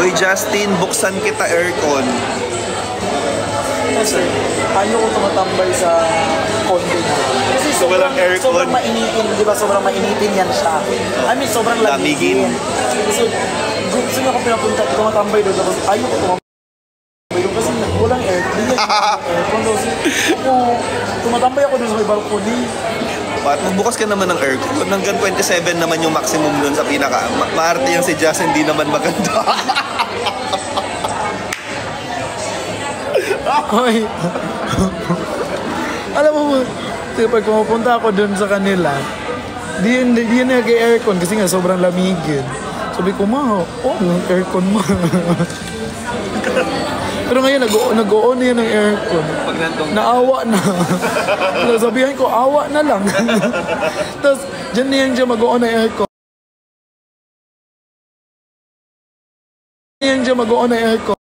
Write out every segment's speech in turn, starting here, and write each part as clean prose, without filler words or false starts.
Uy, Justin, buksan kita aircon. Kasi ayaw ko tumatambay sa condo na. Kasi sobrang mainitin, di ba? Sobrang mainitin yan siya. I mean, sobrang lamigin. So, gusto niya ako pinapunta, tumatambay doon. Tapos ayaw ko tumatambay doon kasi walang aircon. Aircon doon. Tumatambay ako doon sa may balcony. Magbukas ka naman ng aircon. Hanggang 27 naman yung maximum doon sa pinaka. Maarte yung si Justin, hindi naman maganda. Hoy. Alam mo, pag pumunta ako dun sa kanila, di yan nag-aircon kasi nga sobrang lamigin. Sabi ko, aircon mo. Pero ngayon, nag-o-on na yan ng aircon. Naawa na. Sabihan ko, awa na lang. Tapos, dyan na yan dyan mag-o-on na aircon. Yan dyan mag-o-on na aircon.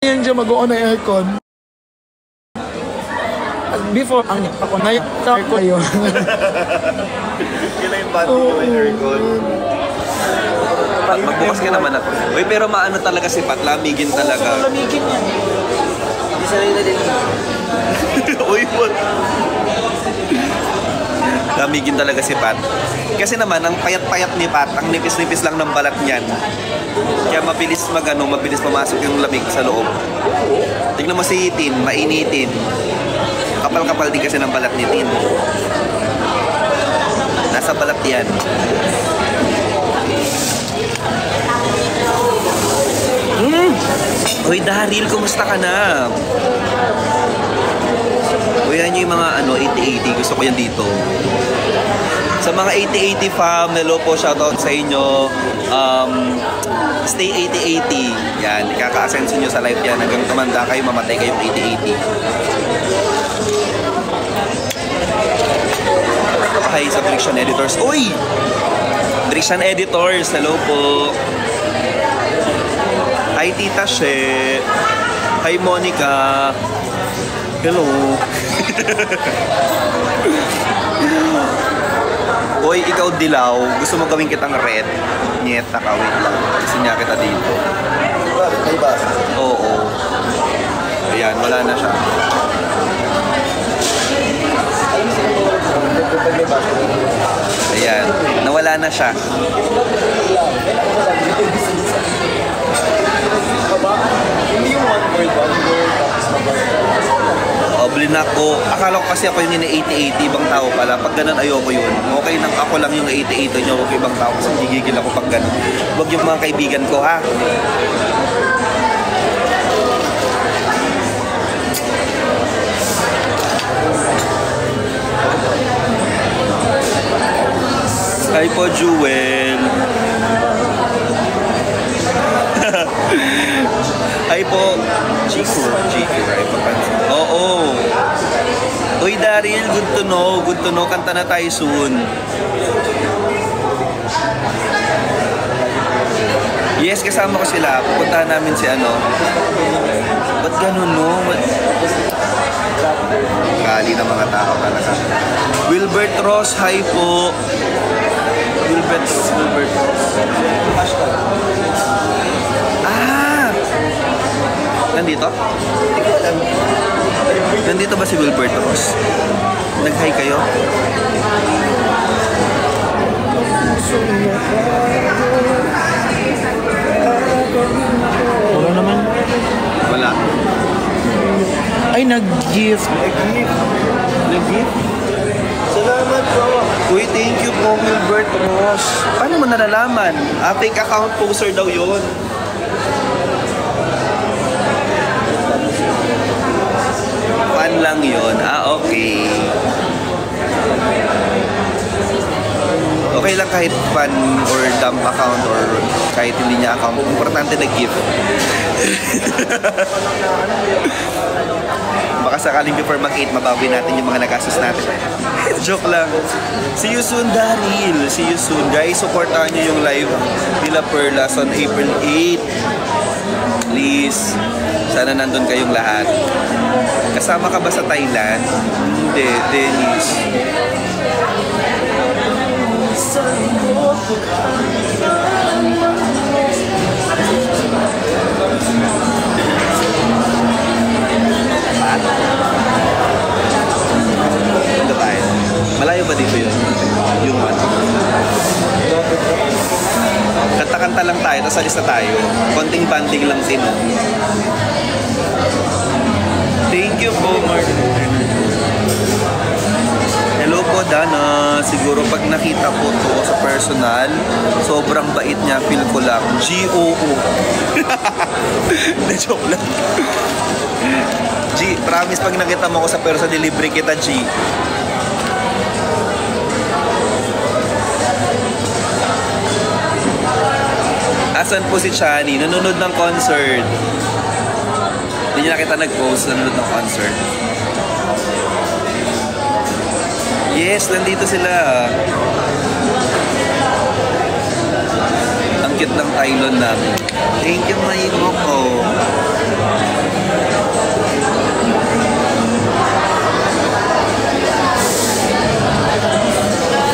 Yan dyan mag-o-on na aircon. Before, ako na yung aircon yun. Yun na yung bati ko yung aircon. Magbukas ka naman ako. Uy, pero maano talaga si Pat, lamigin talaga. Oo, lamigin yan. Hindi sanay na din. Uy, what? Lamigin talaga si Pat. Kasi naman, ang payat-payat ni Pat, ang nipis-nipis lang ng balat niyan. Kaya mabilis mabilis pumasok yung lamig sa loob. Tignan mo si Tin, mainitin. Kapal-kapal din kasi ng balat ni Tin. Nasa balat yan. Uy, Daryl, kumusta ka na? Uy, yan yung mga 80-80. Gusto ko yan dito. Sa mga 80-80 fam, hello po, shoutout sa inyo. Stay 80-80. Yan, ikaka-asenso nyo sa live yan. Hanggang tumanda kayo, mamatay kayong 80-80. Hi sa Friction Editors. Uy! Friction Editors, hello po. Hi Tita She. Hi Monica. Hello. Hoy, ikaw dilaw, gusto mo gawin kitang red? Nyet, nakawin lang. Kasi niya kita dito. May bas? Oo. Ayan, wala na siya. Ayan, nawala na siya. Hindi yung one word tapos Blinak ko. Akala ko kasi ako yung 80-80, ibang tao pala. Pag ganun, ayoko yun. Okay lang, ako lang yung 80-80 nyo, okay ibang tao. Kasi gigigil ako pag ganun. Huwag yung mga kaibigan ko, ha? Hi po, Jewel. Hi po. Chico, right? Oo. Uy, Daryl, good to know. Good to know. Kanta na tayo soon. Yes, kasama ko sila. Pupuntahan namin si Ba't ganun, no? Kali ng mga tao talaga. Wilbert Ross, hi po. Wilbert Ross. Hashtag. Nandito? Nandito ba si Wilbert Ross? Nag-hi kayo? Wala naman. Wala. Ay, nag-gift. Nag-gift? Salamat po. Uy, thank you po, Wilbert Ross. Paano mo nalalaman? Fake account poster daw yun. Fan lang yun. Okay. Okay lang kahit fan or dump account or kahit hindi niya account. Importante na gift. Baka sakaling before mag-8, mabawi natin yung mga nagastos natin. Joke lang. See you soon, Daryl. See you soon. Guys, supportahan nyo yung live nila Perlas on April 8. Please. Sana nandun kayong lahat. Kasama ka ba sa Thailand? Hindi, Dennis. Ano tayo? Malayo ba dito yun? Yung ano? Kanta-kanta lang tayo, tapos alis na tayo. Konting banding lang din. Thank you po, Mark. Hello po, Dana. Siguro pag nakita po to sa personal, sobrang bait niya. Feel ko lang. G-O-O. Na-joke lang. G, promise pag nakita mo ko sa personal, delivery kita, G. Asan po si Chani? Nanonood ng concert. Hindi niya nakita nag-post, nanonood ng concert. Yes, nandito sila. Ang cute ng Tylon namin. Thank you, my Coco.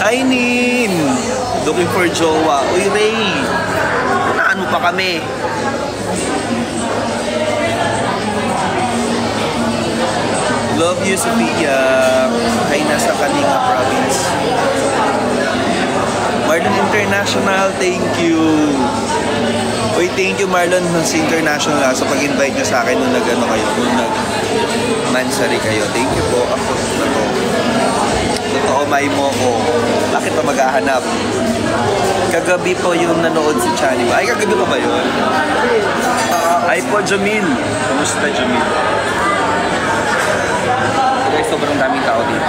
Hi, Nin! Looking for jowa. Uy, Ray! Ano pa kami? Love you, Sophia. Ay, nasa Kalinga Province. Marlon International, thank you. Uy, thank you, Marlon, sa International sa pag-invite nyo sa akin nung nag-ano kayo, nung nag-mansari kayo. Thank you po. Ako na to. Totoo, may mo ko. Bakit pa maghahanap? Kagabi po yung nanood si Chani ba? Ay, kagabi pa ba yun? Ay po, Jamil. Kumusta, Jamil? Guys, sobrang daming tao dito.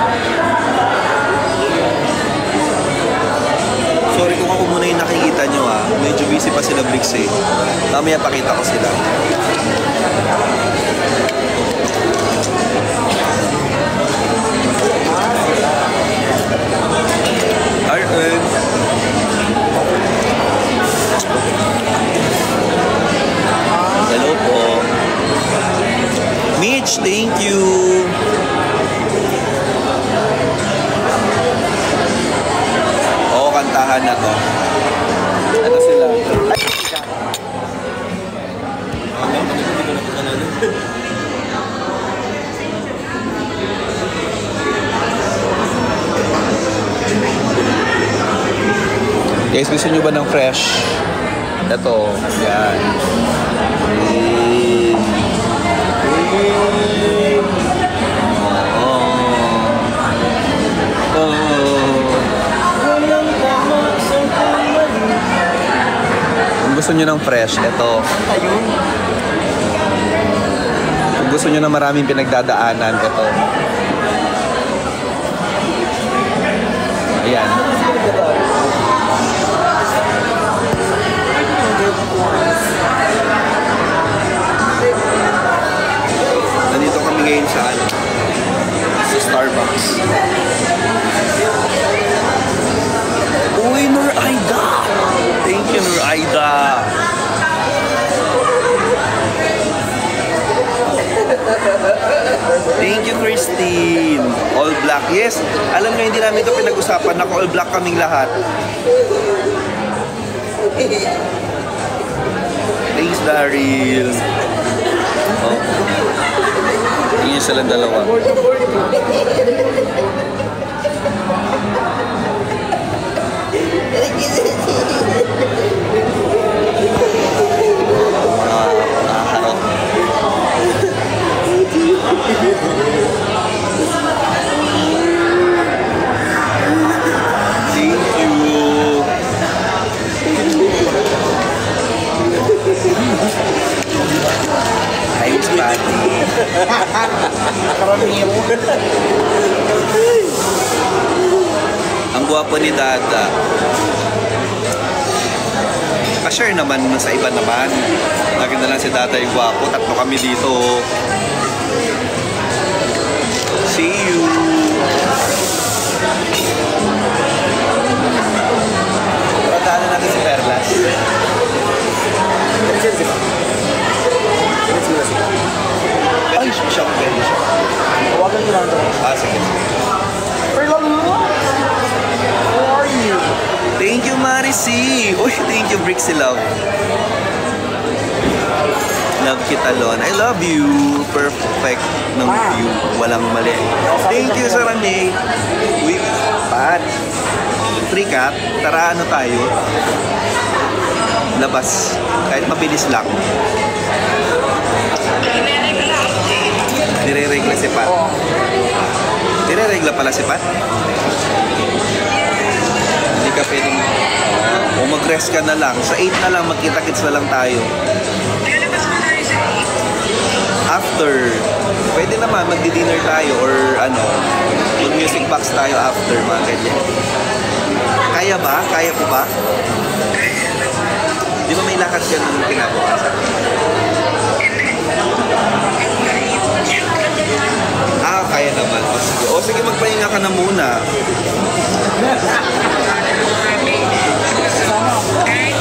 Sorry kung ako muna yung nakikita nyo ah. Medyo busy pa sila Bricks eh. Mamaya pakita ko sila. Arden. Hello po. Mitch, thank you. Oo, kantahan na to. Ano sila? Guys, gusto nyo ba ng fresh? Ito, yan. Kung gusto nyo ng fresh, ito. Kung gusto nyo ng maraming pinagdadaanan, ito. Ayan. Nandito kami ngayon sa Starbucks. Uy, Nur Aida! Thank you, Nur Aida! Thank you, Christine! All black. Yes, alam nyo, hindi namin ito pinag-usapan. Naka-all black kaming lahat. Thanks, Daryl! Oh. Tingin silang dalawa. Nakaharap. Thank you. Hi, Miss Patty. Karamiro. Ang gwapo ni Dada. Pa-share naman sa iba naman. Lagi na lang si Dada yung gwapo. Tatlo kami dito. See you. Pagdaanan natin si Perlas. Ay, siya. Pwede siya. Tawagan nyo lang ito. Ah, sige. Perla, how are you? Bricks si Love. Love kita, Lon. I love you. Perfect ng view. Walang mali. Thank you, Sarane. Uy, Pat. Free cat. Tara, ano tayo? Labas. Kahit mabilis lang. Nire-regla si Pat. Nire-regla pala si Pat. Hindi ka pwedeng... O mag-rest ka na lang. Sa 8 na lang, magkita-kits na lang tayo. After, pwede naman magdi-dinner tayo or ano, mag-music box tayo after, mga ganyan. Kaya ba? Kaya ko ba? Di ba may lakad ka nung kinabukasan? Kaya naman. O sige, magpahinga ka na muna. Okay.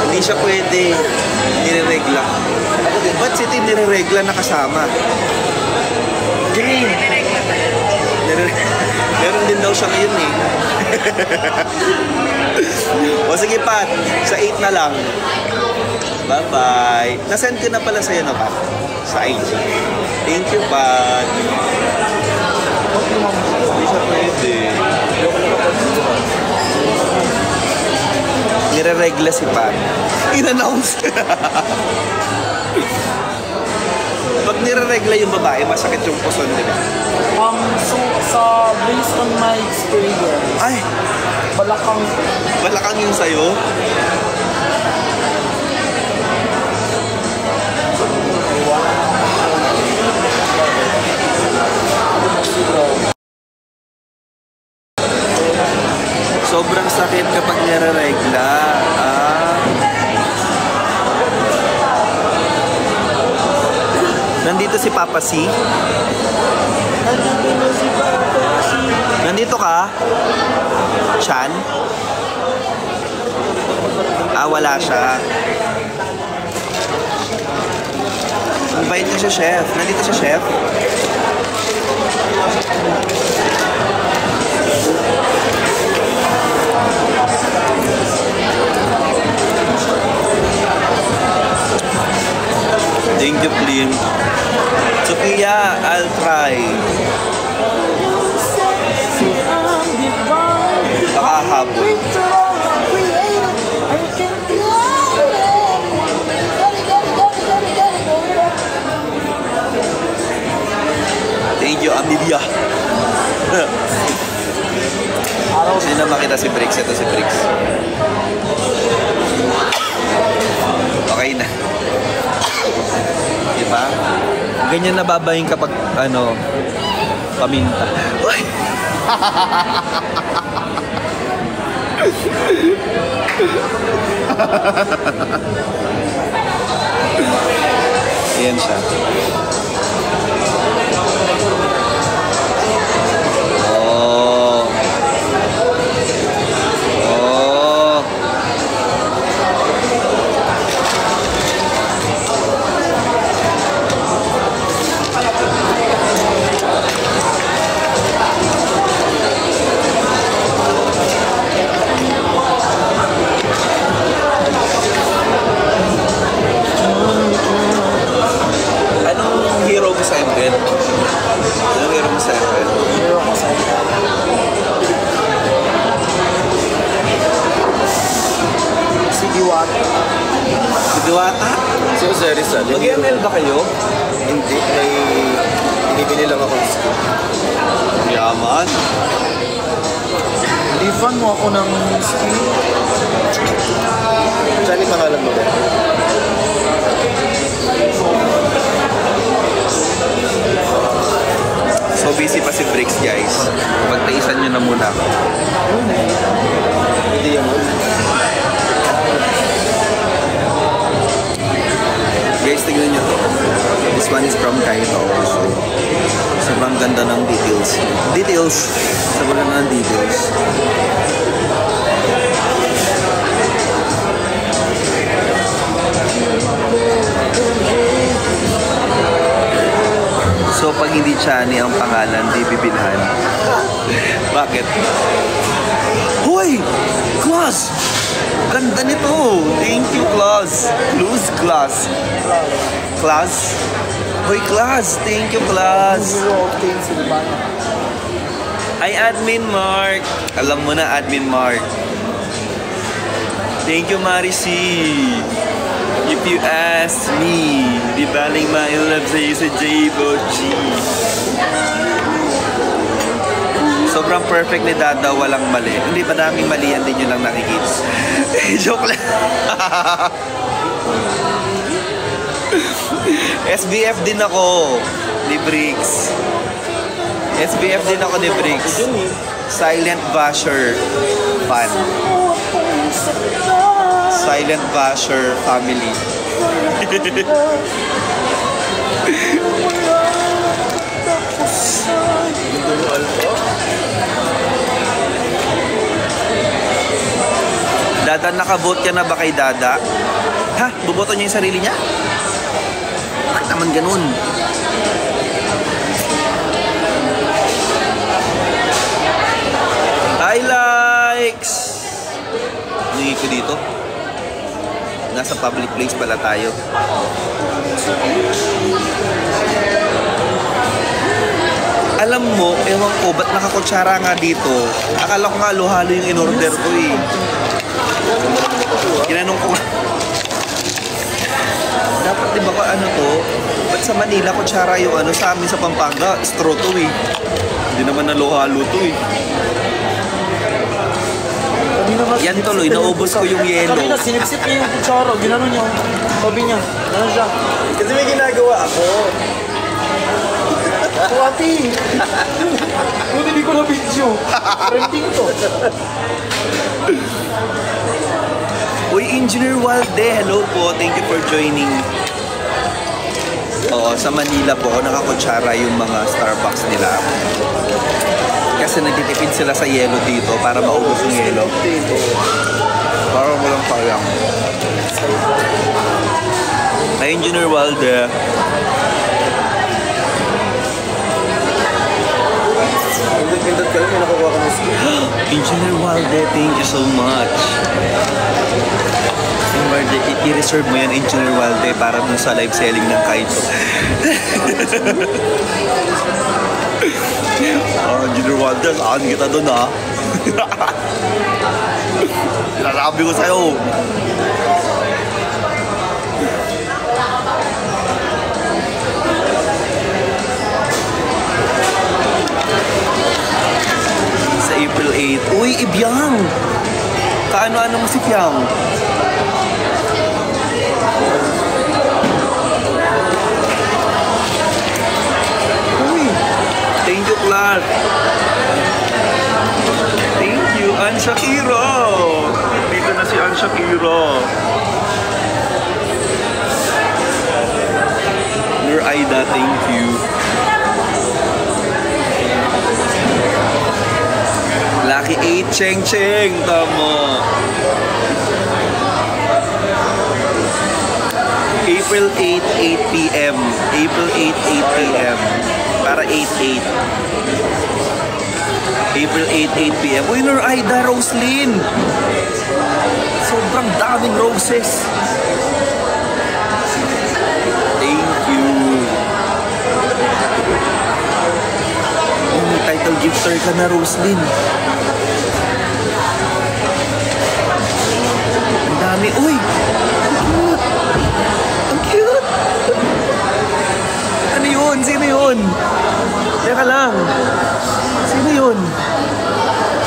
Hindi siya pwede. Nire-regla. Ba't si Tim nire-regla na kasama? Green. Meron din daw siya ngayon eh. O sige, Pat. Sa 8 na lang. Bye-bye. Nasend ko na pala sa'yo na, Pat. Sa IG. Thank you, Pat. Hindi siya pwede. Nire-regla si Pat. In-announce. Pag nire-regla yung babae, masakit yung puson, di ba? So, based on my experience, ay, balakang yung sa'yo? Sobrang sakit kapag nire-regla. Nandito si Papa C. Nandito ka? Chan? Wala siya. Invite niyo siya, chef. Nandito siya, chef. Thank you, Plim. Sophia, I'll try. Baka hapon. Thank you, Amelia. Sino na makita si Bricks? Ito si Bricks. Okay na. Diba? Ganyan nababayin kapag, paminta. Uy! Ayan siya. Diwata? Si Jose Rizal. Mag-ML ba kayo? Hindi. May binibili lang ako. Yaman. Hindi fan mo ako ng ski. Saan yung pangalan mo ba? So busy pa si Bricks, guys. Pagtaisan nyo na muna. Hindi yan mo. Guys, tignan nyo to. This one is from Kaito also. Sobrang ganda ng details. Sobrang ganda ng details. So, pag hindi Chani ang pangalan, di bibilhan. Bakit? Hoy! Claus! Ganda nito! Thank you, Claus! Claus. Claus? Hoy, Claus! Thank you, Claus! Zero octane Silvana. Ay, Admin Mark! Alam mo na, Admin Mark. Thank you, Marisi! If you ask me, di baling ma-in-love sa'yo sa J-Bochi. Sobrang perfect ni Dada, walang mali. Hindi, madaming mali yan din yun lang nakikita. Joke lang. SBF din ako ni Briggs. SBF din ako ni Briggs. Silent Basher fan. Silent Basher family. Dada, nakabot ka na ba kay Dada? Ha? Buboto niya yung sarili niya? Bakit naman ganun? Hi, likes! Hingi ko dito. Nasa public place pala tayo. Alam mo, ewan ko, ba't nakakutsara nga dito? Akala ko nga halo-halo yung in-order ko eh. Ginanong ko nga. Dapat di ba ka ano to? Ba't sa Manila kutsara yung ano? Sa amin sa Pampanga, straw to eh. Hindi naman halo-halo to eh. Yan tuloy, naubos ko yung yelo. Kanina, sinipsip niya yung kutsara. Ginano niya. Sabi niya. Ano siya? Kasi may ginagawa ako. Kuwati! Buti hindi ko na video. Renting to. Uy, Engineer Walde, hello po. Thank you for joining. Oo, sa Manila po, nakakutsara yung mga Starbucks nila. Kasi nagtitipid sila sa yelo dito para maubos yung yelo. Para walang sayang. Hi, Engineer Walde. Pindot ka lang, may nakukuha ka ng skill. Engineer Walde, thank you so much. Walde, i-reserve mo yan, Engineer Walde, para dun sa live selling ng Kaito. Engineer Walde, saan kita dun ha? Sinasabi ko sa'yo. Sa April 8. Uy, Ibyang! Kaano-ano mo si Piang? Uy! Thank you, Clark! Thank you, Ann Shakira! Dito na si Ann Shakira. Nur Aida, thank you. Lucky 8, Cheng Cheng, tama. April 8, 8 p.m. April 8, 8 p.m. Para 8-8. April 8, 8 p.m. Uy, Nur Aida, Roslyn! Sobrang daming roses. Thank you. May title gifter ka na, Roslyn. Ang dami. Uy! Ang cute! Ang cute! Ano yun? Sino yun? Teka lang. Sino yun?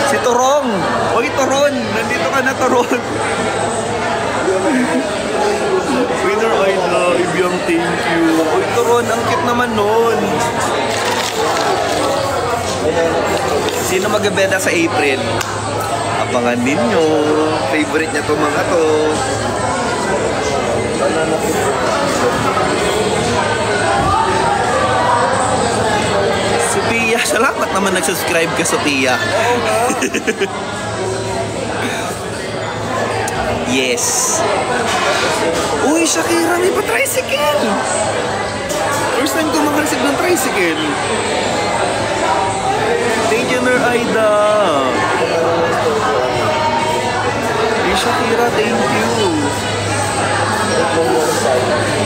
Si Torong! Uy, Toron! Nandito ka na, Toron! Winner Aida, Ibyang, thank you. Uy, Toron, ang cute naman nun. Sino magbebenta sa April? Abangan ninyo. Favorite niya itong mga to. Sophia, salamat naman nag-subscribe ka, Sophia. Yes. Uy, Shakira, may pa-tricycle. First time ko makareceive ng tricycle. Thank you, Nur Aida. Shakira, thank you.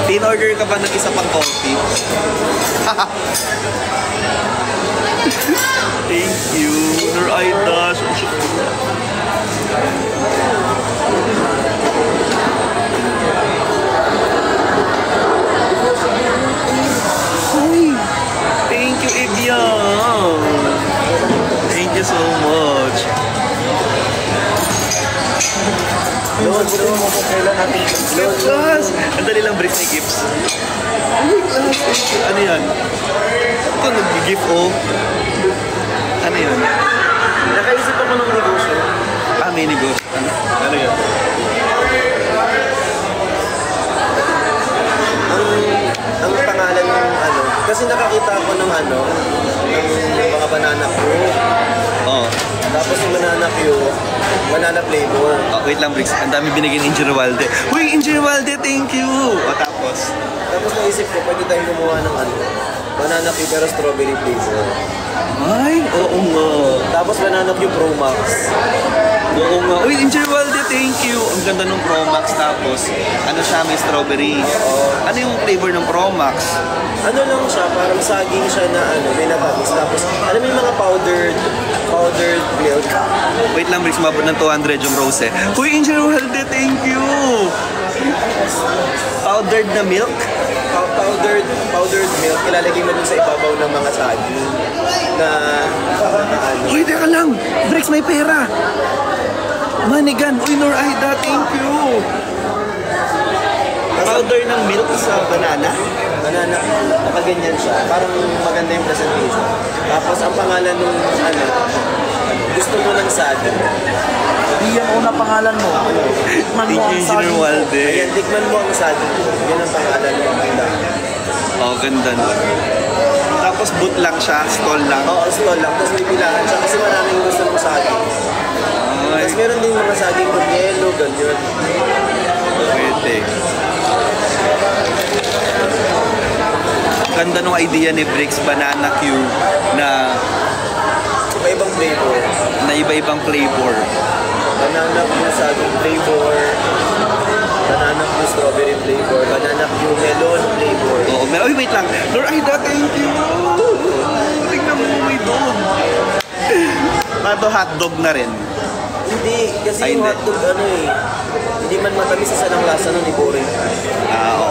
Tin, order ka ba ng isa pang coffee? Thank you. Nur Aida. Hi. Thank you, Ibya. Thank you so much. Lord, buti mo kung kailan natin. Class! Ang dali lang brief ni gifts. Ano yan? Ito nag-gift oh. Ano yan? Nakaisip ako ng negosyo. May negosyo. Ano yan? Ang pangalan ng ano, kasi nakakita ako ng ano, ng mga banana ko. Oh. Tapos yung banana Q, banana flavor. Oh, wait lang, Bricks. Ang dami binigay ni Inge Rovalde. Uy, Inge Rovalde, thank you! O, tapos? Tapos naisip ko, pwede tayong gumawa ng ano, banana Q pero strawberry flavor. Ay, oo nga. Tapos banana Q Pro Max. Oo nga. Uy, Inge Rovalde, thank you! Ang ganda ng Pro Max. Tapos, ano siya, may strawberry. Ano yung flavor ng Pro Max? Ano lang siya, parang saging siya na ano, may natamis. Tapos, alam mo yung mga powdered milk. Wait lang, Bricks. Mabot ng 200 yung rose eh. Uy, Inge Rovalde, thank you! Powdered na milk? Powdered milk, ilalagay mo dun sa ibabaw ng mga saging na ano. Uy, teka lang! Bricks, may pera! Manigan! Uy, Nur Aida, thank you! Powder ng milk sa banana? Banana, nakaganyan siya. Parang maganda yung presentation. Tapos ang pangalan nung ano, gusto mo ng saging. Hindi yan una pangalan mo. Tikman mo ang Engineer saging ko. Walde. Ayan, tikman mo ang saging. Yan ang pangalan ng banda. Oh, ganda na. Tapos boot lang siya, stall lang. Oo, stall lang. Tapos may pilahan siya kasi maraming gusto ng saging. Ay, Tapos meron din mga saging ng yellow, ganyan. pwede. Ganda nung idea ni Bricks, Banana Q, na Iba-ibang flavor. iba-ibang flavor. Banana Q saging flavor. Banana Q strawberry flavor. Banana Q melon flavor. Oo, uy, wait lang. Lord Aida, thank you! Tingnan mo, may doon. Pato hotdog na rin. Hindi, kasi Ay, yung hindi. hotdog ano eh. Hindi man matamis sa sanang lasa nun, boring. Oo.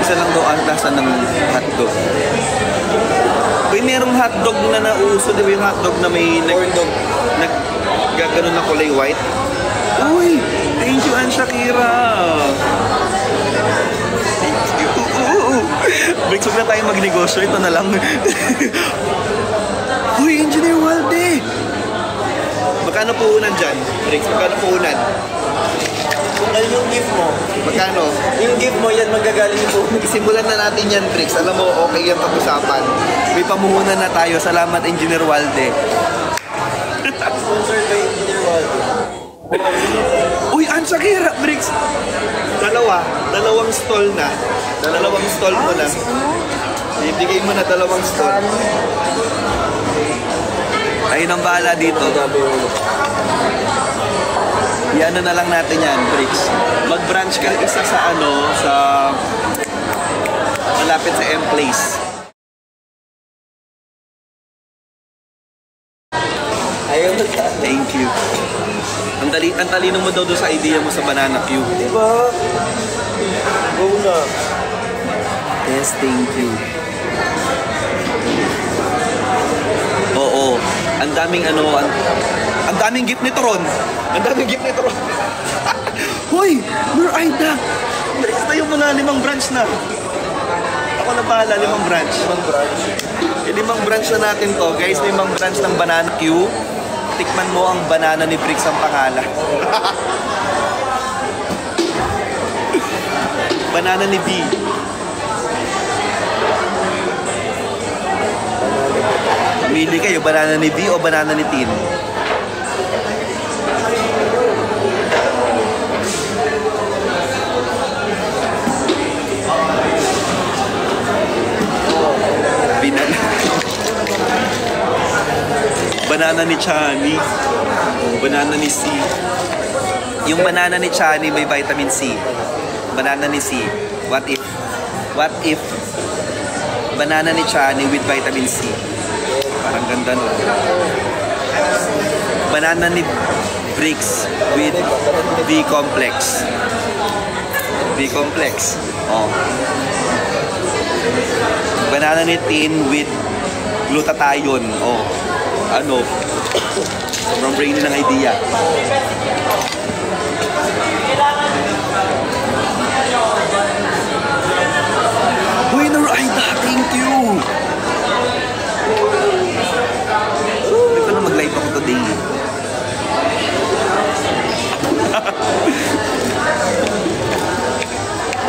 Isa lang daw ang lasa ng hotdog. Uy, merong hotdog na nauso, di ba yung hotdog na may Corn dog. gaganon na kulay white? Uy, thank you, Ann Shakira. Thank you. Bricks, huwag na tayo magnegosyo. Ito na lang. Uy, Engineer Walde. Magkano puhunan dyan? Bricks, magkano puhunan? Kung ano yung gift mo, Magkano? yung gift mo yan magagaling po. Simulan na natin yan, Bricks. Alam mo, okay yan pag-usapan. May pamuhunan na tayo. Salamat, Engineer Walde. Sponsored by Engineer Waldo. Uy, Ann Shakira, Bricks. Dalawang stall na. Dalawang stall mo na. Ibigay mo na dalawang stall. Ayun ang bahala dito. Iano na lang natin yan, Bricks. Mag-branch ka isa sa sa malapit sa M-Place. Ayaw na. Thank you. Ang talino mo daw doon sa idea mo sa Banana Q. Diba? Go na. Yes, thank you. Oo. Ang daming ang daming gift ni Tron. Ang daming gift ni Tron. Hoy! Nur Aida! Next tayo mo na 5 branch na. Ako na bahala, 5 branch. 5 branch na natin to. Guys, 5 branch ng Banana Q. Tikman mo ang banana ni Bricks ang pangalan. Banana ni B. Pamili kayo, banana ni B o banana ni Tin? Banana ni Chani. Banana ni C. Yung banana ni Chani may vitamin C. Banana ni C. What if banana ni Chani with vitamin C? Parang ganda no. Banana ni Bricks with B-complex. B-complex. Oh. Banana ni Tin with glutathione. Oh. Ano? Sobrang brainy ng idea. Winner Aida, thank you! Hindi ko na mag-live ako today.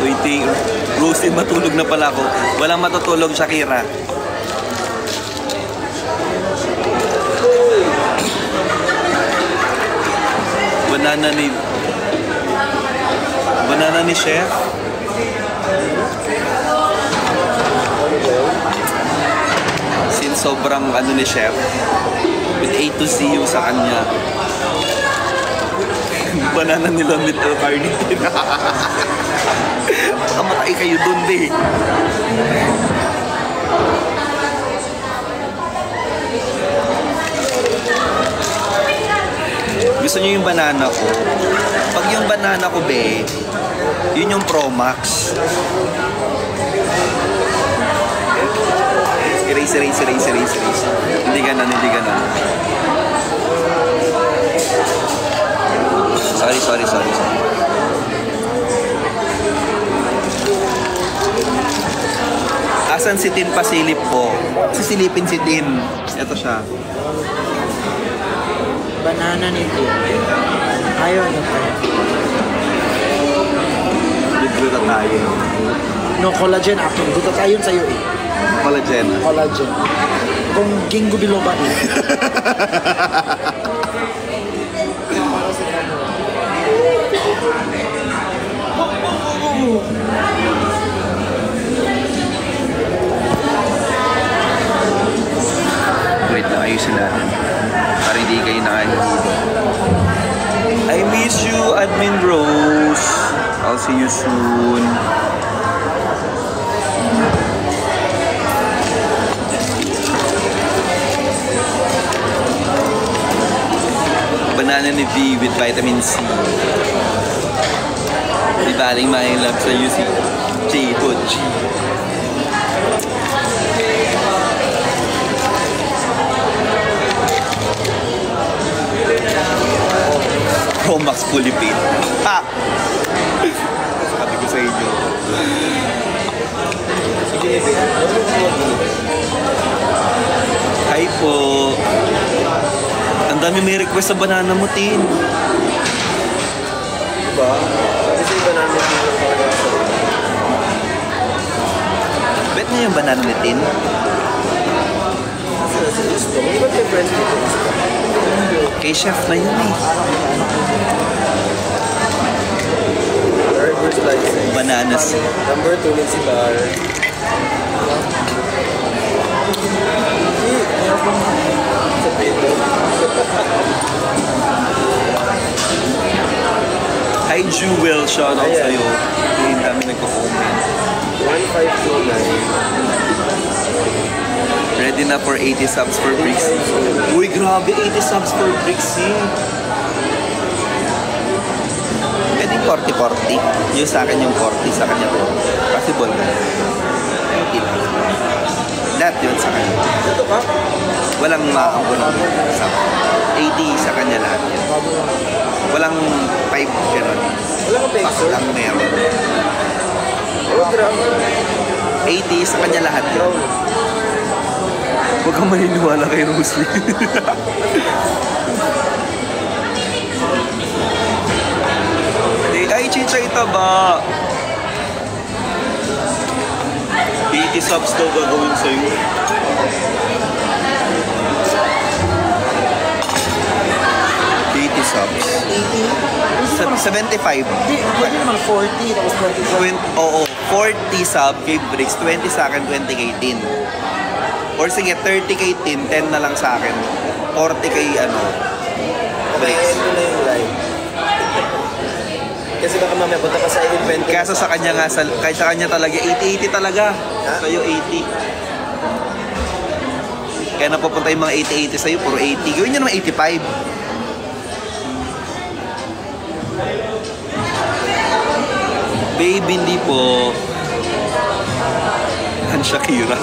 Waiting. Rosie, matulog na pala ako. Walang matutulog, Shakira. Banana ni Chef. Since sobrang ano ni Chef, with A to Z yung sa kanya. Banana nila with L-carnitine. Kamatay kayo dun, be. Gusto niyo yung banana ko? Pag yung banana ko, be, yun yung Pro Max. Erase. Hindi ganun. Sorry. Asan si Tin Pasilip po? Sisilipin si Tin. Ito siya. Banana nito. Ayaw na pa. Glutathione. No, collagen ako. Glutathione sa'yo eh. Collagen. Kung ginkgo biloba eh. Wait lang, ayusin natin. Para hindi kayo nakahihilo. I miss you, Admin Rose. I'll see you soon. Banana ni V with vitamin C. Di baling my love sa you si J-Hood. Pro Max fully paid. Ha! Sabi ko sa inyo. Hi po. Ang dami may request sa banana mo, Tin. Diba? Kasi yung banana mo yung talaga. Bet niya yung banana ni Tin? Kasi gusto mo. Ba't yung friends dito? Kay chef na yun eh. Burger slice. Bananas. Number 2 ni si Bar. Sa pito. Hi Jewel, shoutout sa'yo. Hindi dami nagko-comment. 1529. Ready na for 80 subs for Brixie. Uy, grabe, 80 subs for Brixie. Pwede 40-40. Yung sa akin yung 40, sa kanya po. Possible na. Lahat yun sa kanya. Ito ka? Walang maangko ng sub. 80 sa kanya lahat yun. Walang 5 gano'n. Wala ka peso? Lang meron. Oh, gram. 80 sa kanya lahat yun. Huwag kang maniniwala kay Rosie. Ay, Chicha Itaba! 80 subs daw gagawin sa'yo. 80 subs. 75. Hindi, pwede naman 40, tapos 24. Oo, 40 sub kay Bricks, 20 sa akin, 20 kay Tin. Or sige, 30 kay Tin, 10 na lang sa akin. 40 kay ano, Breaks. Kaya na yung live. Kasi baka mamaya punta pa sa event. Kaso sa kanya nga, kahit sa kanya talaga, 80-80 talaga. Sa'yo 80. Kaya napupunta yung mga 80-80 sa'yo, puro 80. Gawin nyo naman 85. Babe, hindi po. Han Shakira.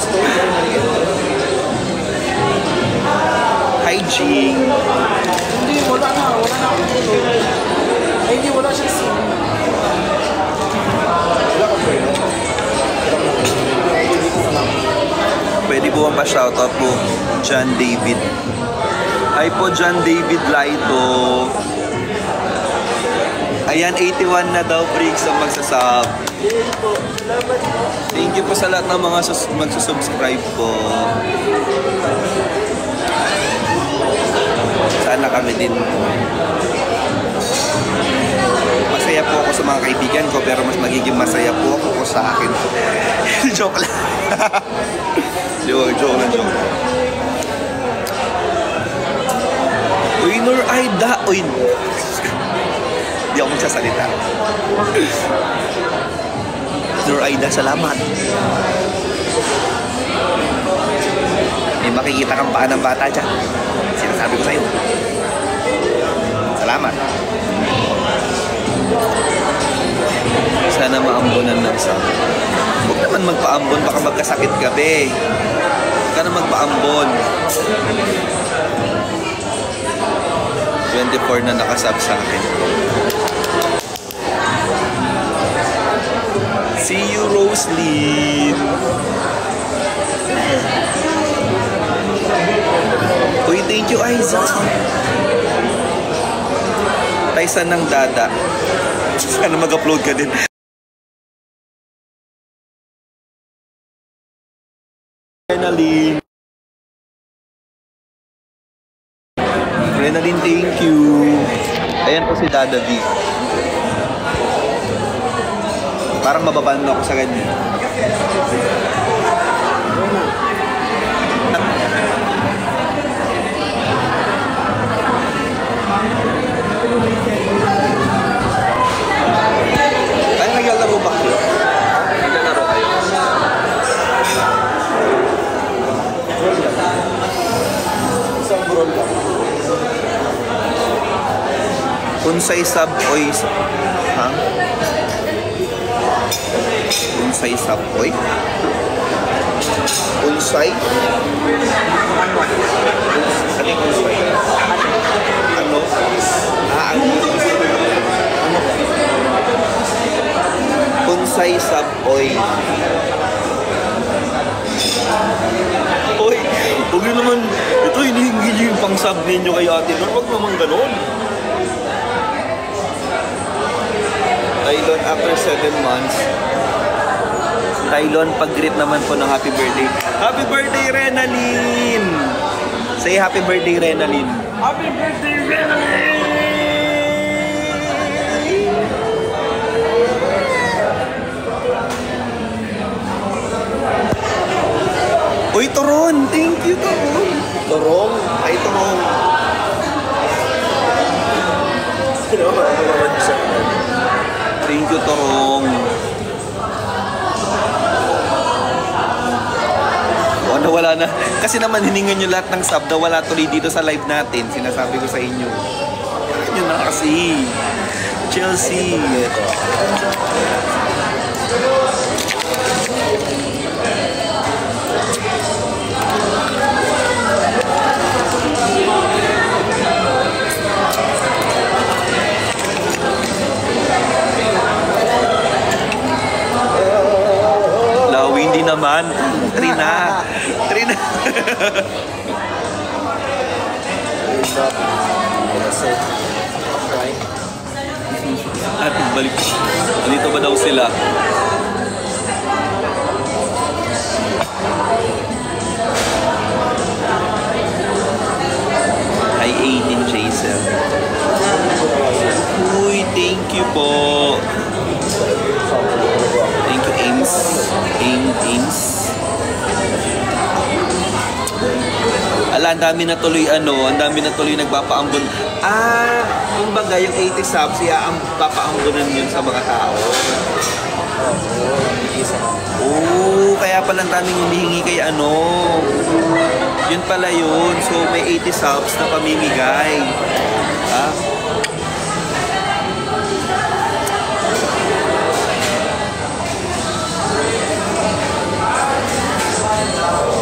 Hi, Jing. Hindi, wala na akong tuloy. Ay, hindi, wala siyang scene. Pwede po ba pa-shoutout po, John David. Hi po, John David Laito. Ayan, 81 na daw, Briggs, ang magsasab. Thank you po sa lahat ng mga magsusubscribe po. Sana kami din. Masaya po ako sa mga kaibigan ko, pero mas magiging masaya po ako sa akin. Joke lang. Joke lang. Uy, Nur Aida. Uy. Hindi ako magsasalita. Nur Aida, salamat. May makikita kang paa ng bata dyan. Sinasabi ko sa'yo. Salamat. Sana maambunan ng sa. Huwag naman magpaambon, baka magkasakit ka, be. Huwag ka na magpaambon. 24 na nakasub sa akin. See you, Roslyn. Uy, thank you, Aiza. Taysan ng dada. Sana mag-upload ka din. Renaline. Renaline, thank you. Ayan po si Dada V. Parang mababan ako sa ganyan. Ay, naglalaro ba kayo? Naglalaro kayo? Isang burol lang. Unsay sub oy. Ha? Unsay sub oy? Unsay? Ano yung unsay? Ano? Ano? Unsay sub oy. Oy, huwag nyo naman, ito hinihingi nyo yung pang-sub ninyo kay Ate Nur, huwag naman ganon. Tylon after 7 months. Tylon, pag-greet naman po ng happy birthday. Happy birthday, Renaline! Say happy birthday, Renaline. Happy birthday, Renaline! Uy, Toron! Thank you, Toron! Torong? Ay, Toron. Thank you, Torong. Wala na. Kasi naman hiningan nyo lahat ng sub na wala tuloy dito sa live natin. Sinasabi ko sa inyo. Yun na kasi. Chelsea. Lawi, hindi naman. Trina. Trina. At balik. Dito ba daw sila? Ay, 18 Jason. Uy, thank you po. Thank you, Ames. Ames. Ala, wala, ang dami na tuloy ang dami na tuloy nagpapaambon. Kumbaga yung 80 subs, ang papaambonan yun sa mga tao. Kaya pala ang daming humihingi kay Yun pala yun. So may 80 subs na pamimigay.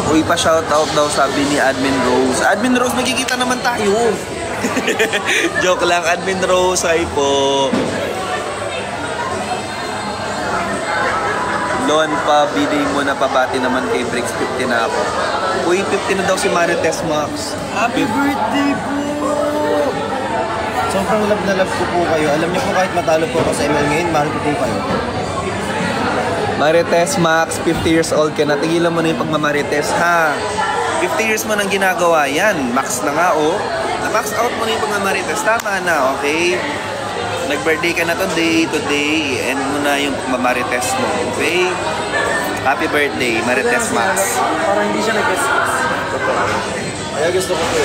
Uy, pa-shoutout daw sabi ni Admin Rose. Admin Rose, magkikita naman tayo. Joke lang, Admin Rose. Hi po. Lon pa, bili mo na pabati naman kay Bricks. 50 na ako. Uy, 50 na daw si Marites Max. Happy birthday po! Sobrang love na love ko po kayo. Alam niyo po kahit matalo po ako sa ML ngayon, mahal ko po kayo. Marites Max, 50 years old ka na. Tigilan mo na yung pagmamarites, ha? 50 years mo nang ginagawa yan. Max na nga, Na-max out mo na yung pagmamarites. Tama na, okay? Nag-birthday ka na today. End mo na yung pagmamarites mo, okay? Happy birthday, Marites Max. Parang hindi siya nag-guess. Kaya gusto ko po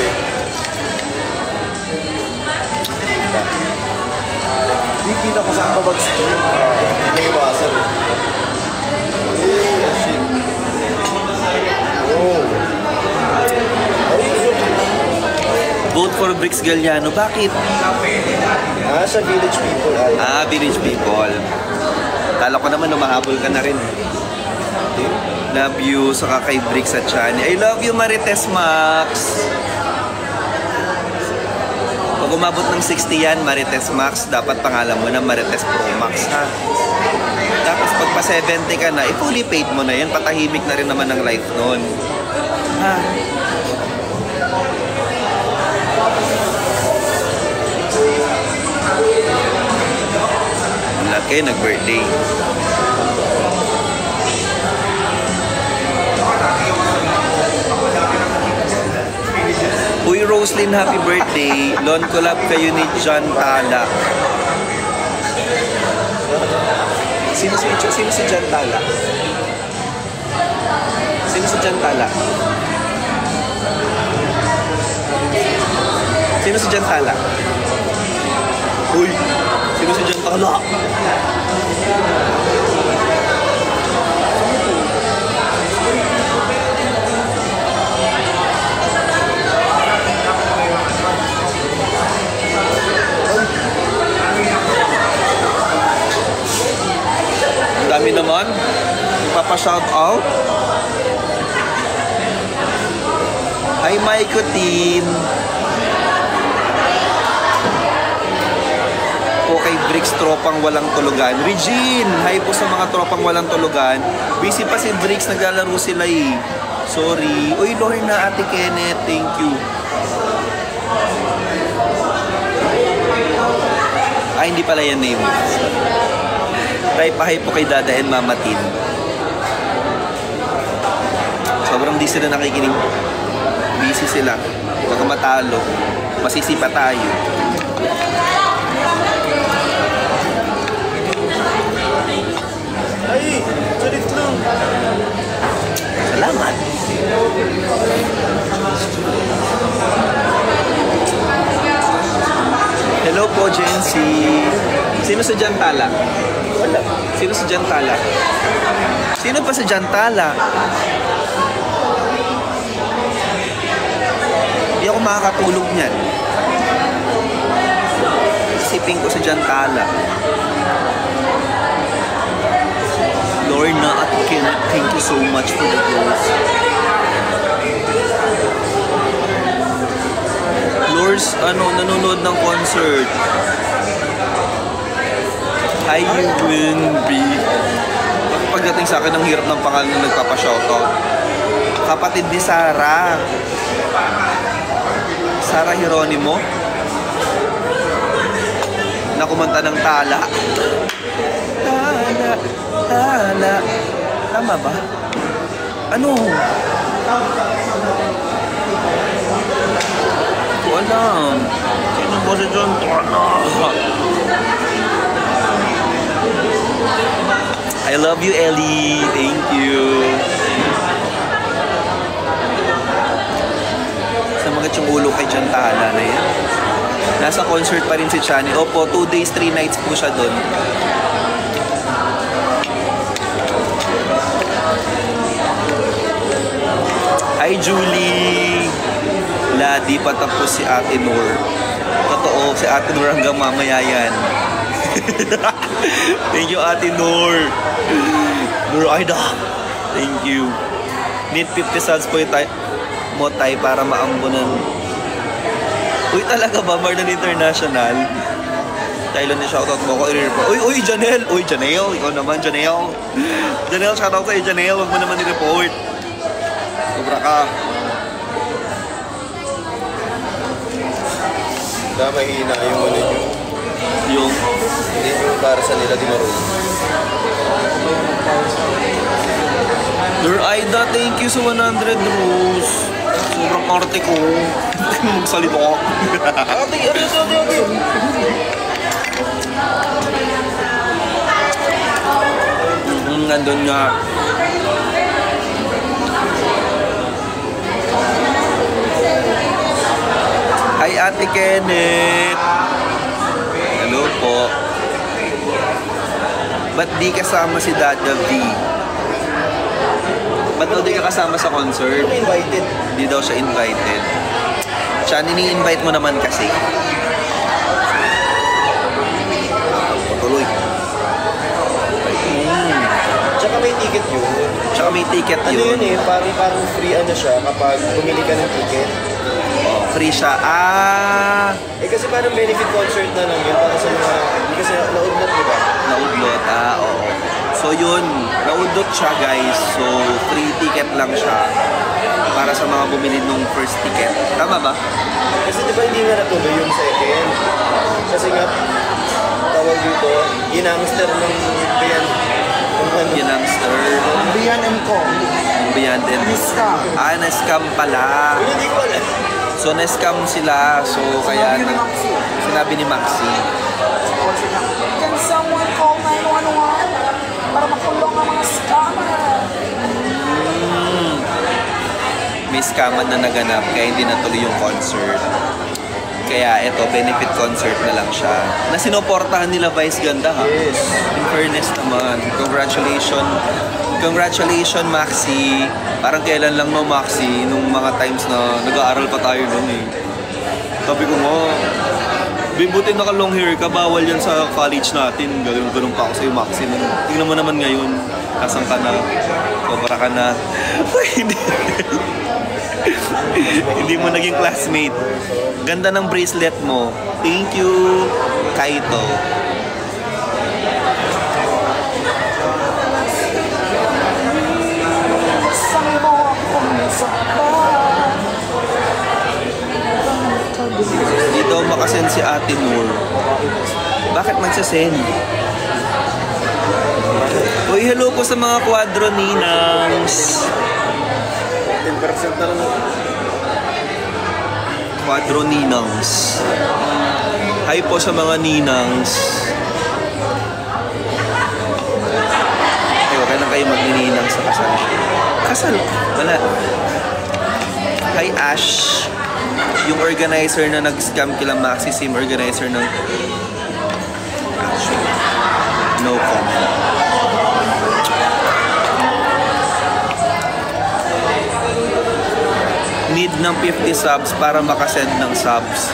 Hindi ko sa kabagsak. Hindi iwasan. Vote for Bricks Galliano. Bakit? Sa village people. Village people. Kala ko naman umahabol ka na rin. Love you sa kay Bricks at Chani. I love you, Marites Max. Pag umabot ng 60 yan, Marites Max, dapat pangalan mo na Marites Pro Max, ha? Tapos pag pa 70 ka na, fully paid mo na yan. Patahimik na rin naman ang life nun. Ha? Ang lahat kayo nag-birthday. Uy, Roslyn, happy birthday. Lon, collab kayo ni John Tala. Sino si John Tala? Sino si John Tala? Sino si John Tala? Uy, sino si John Tala? Dami naman. Papa-shout out. Hi, Maiko Team. Po kay Bricks, tropang walang tulugan. Regine, hi po sa mga tropang walang tulugan. Busy pa si Bricks, naglalaro sila eh. Sorry. Uy, Lorna, Ate Kenneth, thank you. Hindi pala yan name. Pahay po kay Dada and Mama Tin. Sobrang di sila nakikinig. Busy sila. Baka matalo. Masisipa tayo. Ay! Salit lang! Salamat! Hello po, Jency. Sino si Jantala? Wala. Sino si Jantala? Sino pa si Jantala? Hindi ako makakatulog niyan. Siping ko si Jantala. Lorna at Kenneth, thank you so much for the growth. Lors, nanonood ng concert. Hi, Winby. Pagdating sa akin, ang hirap ng pangalan na nagpapa-shoutout. Kapatid ni Sarah. Sarah Hieronimo. Na kumanta ng Tala. Tala, Tala. Tama ba? Ano? Wala. Sino ba si John Tala? I love you, Ellie. Thank you. kay Chantala na yan. Nasa concert pa rin si Chani. Opo, 2 days, 3 nights po siya doon. Hi Julie! Di pa tapos si Ate Noor. Totoo, si Ate Noor hanggang mamaya yan. Thank you Ate Noor. Noor Aida. Thank you. Need 50 subs po yung mo tayo para maambunan. Uy talaga ba? Marlon International. Tayo ni shoutout mo ko. Uy Janelle! Uy Janelle! Ikaw naman Janelle. Janelle, shoutout sa'yo Janelle. Huwag mo naman i-report. Sobra ka. Mahina yung ano nyo. Yung? Hindi yung para sa nila di marunong. Your Aida, thank you sa 100 rose. Sobrang arte ko. Magsalito ako. Ate. Nandun nga. Hi Ate Kenneth. Hello po. Ba't di kasama si Dada V? Ba't daw di ka kasama sa concert? Invited. Di daw siya invited. Siya, nini-invite mo naman kasi. Patuloy. Tsaka may ticket yun. Tsaka may ticket Ano yun. yun eh, parang free ano siya kapag bumili ka ng ticket. Free siya. Eh kasi parang benefit concert na lang yun para sa mga, hindi kasi naudlot diba? Naudlot. Oo. So yun, naudlot siya guys. So free ticket lang siya para sa mga bumili nung first ticket. Tama ba? Kasi diba hindi nga natuloy yung second? Kasi nga, tawag dito, ginangster ng band. Ginangster. Beyond and Co. Beyond and Niscam. na-scam pala. Yun hindi ko alam. So na-scam sila. So kaya sinabi ni Maxi. Can someone call 911 para makulong ang mga scammer? May scaman na naganap kaya hindi natuloy yung concert. Kaya ito, benefit concert na lang siya. Na sinuportahan nila Vice Ganda ha. Yes. In fairness naman. Congratulations Maxi. Parang kailan lang no Maxi, nung mga times na nag-aaral pa tayo noon eh. Sabi ko mo, bibuti naka long hair ka, bawal yan sa college natin. Ganun pa ako sa'yo Maxi. Tingnan mo naman ngayon, kasang ka na, sobra ka na. Hindi mo naging classmate. Ganda ng bracelet mo. Thank you, Kaito. Dito makasend si Ate Noor. Bakit magsasend? Uy, hello po sa mga kwadro ninangs. 10% na lang. Kwadro ninangs. Hi po sa mga ninangs. Ay, okay lang kayo magnininang sa kasal. Kasal? Wala. Hi Ash. Yung organizer na nag-scam kila Maxi Sim, organizer ng actually, no comment. Need ng 50 subs para makasend ng subs.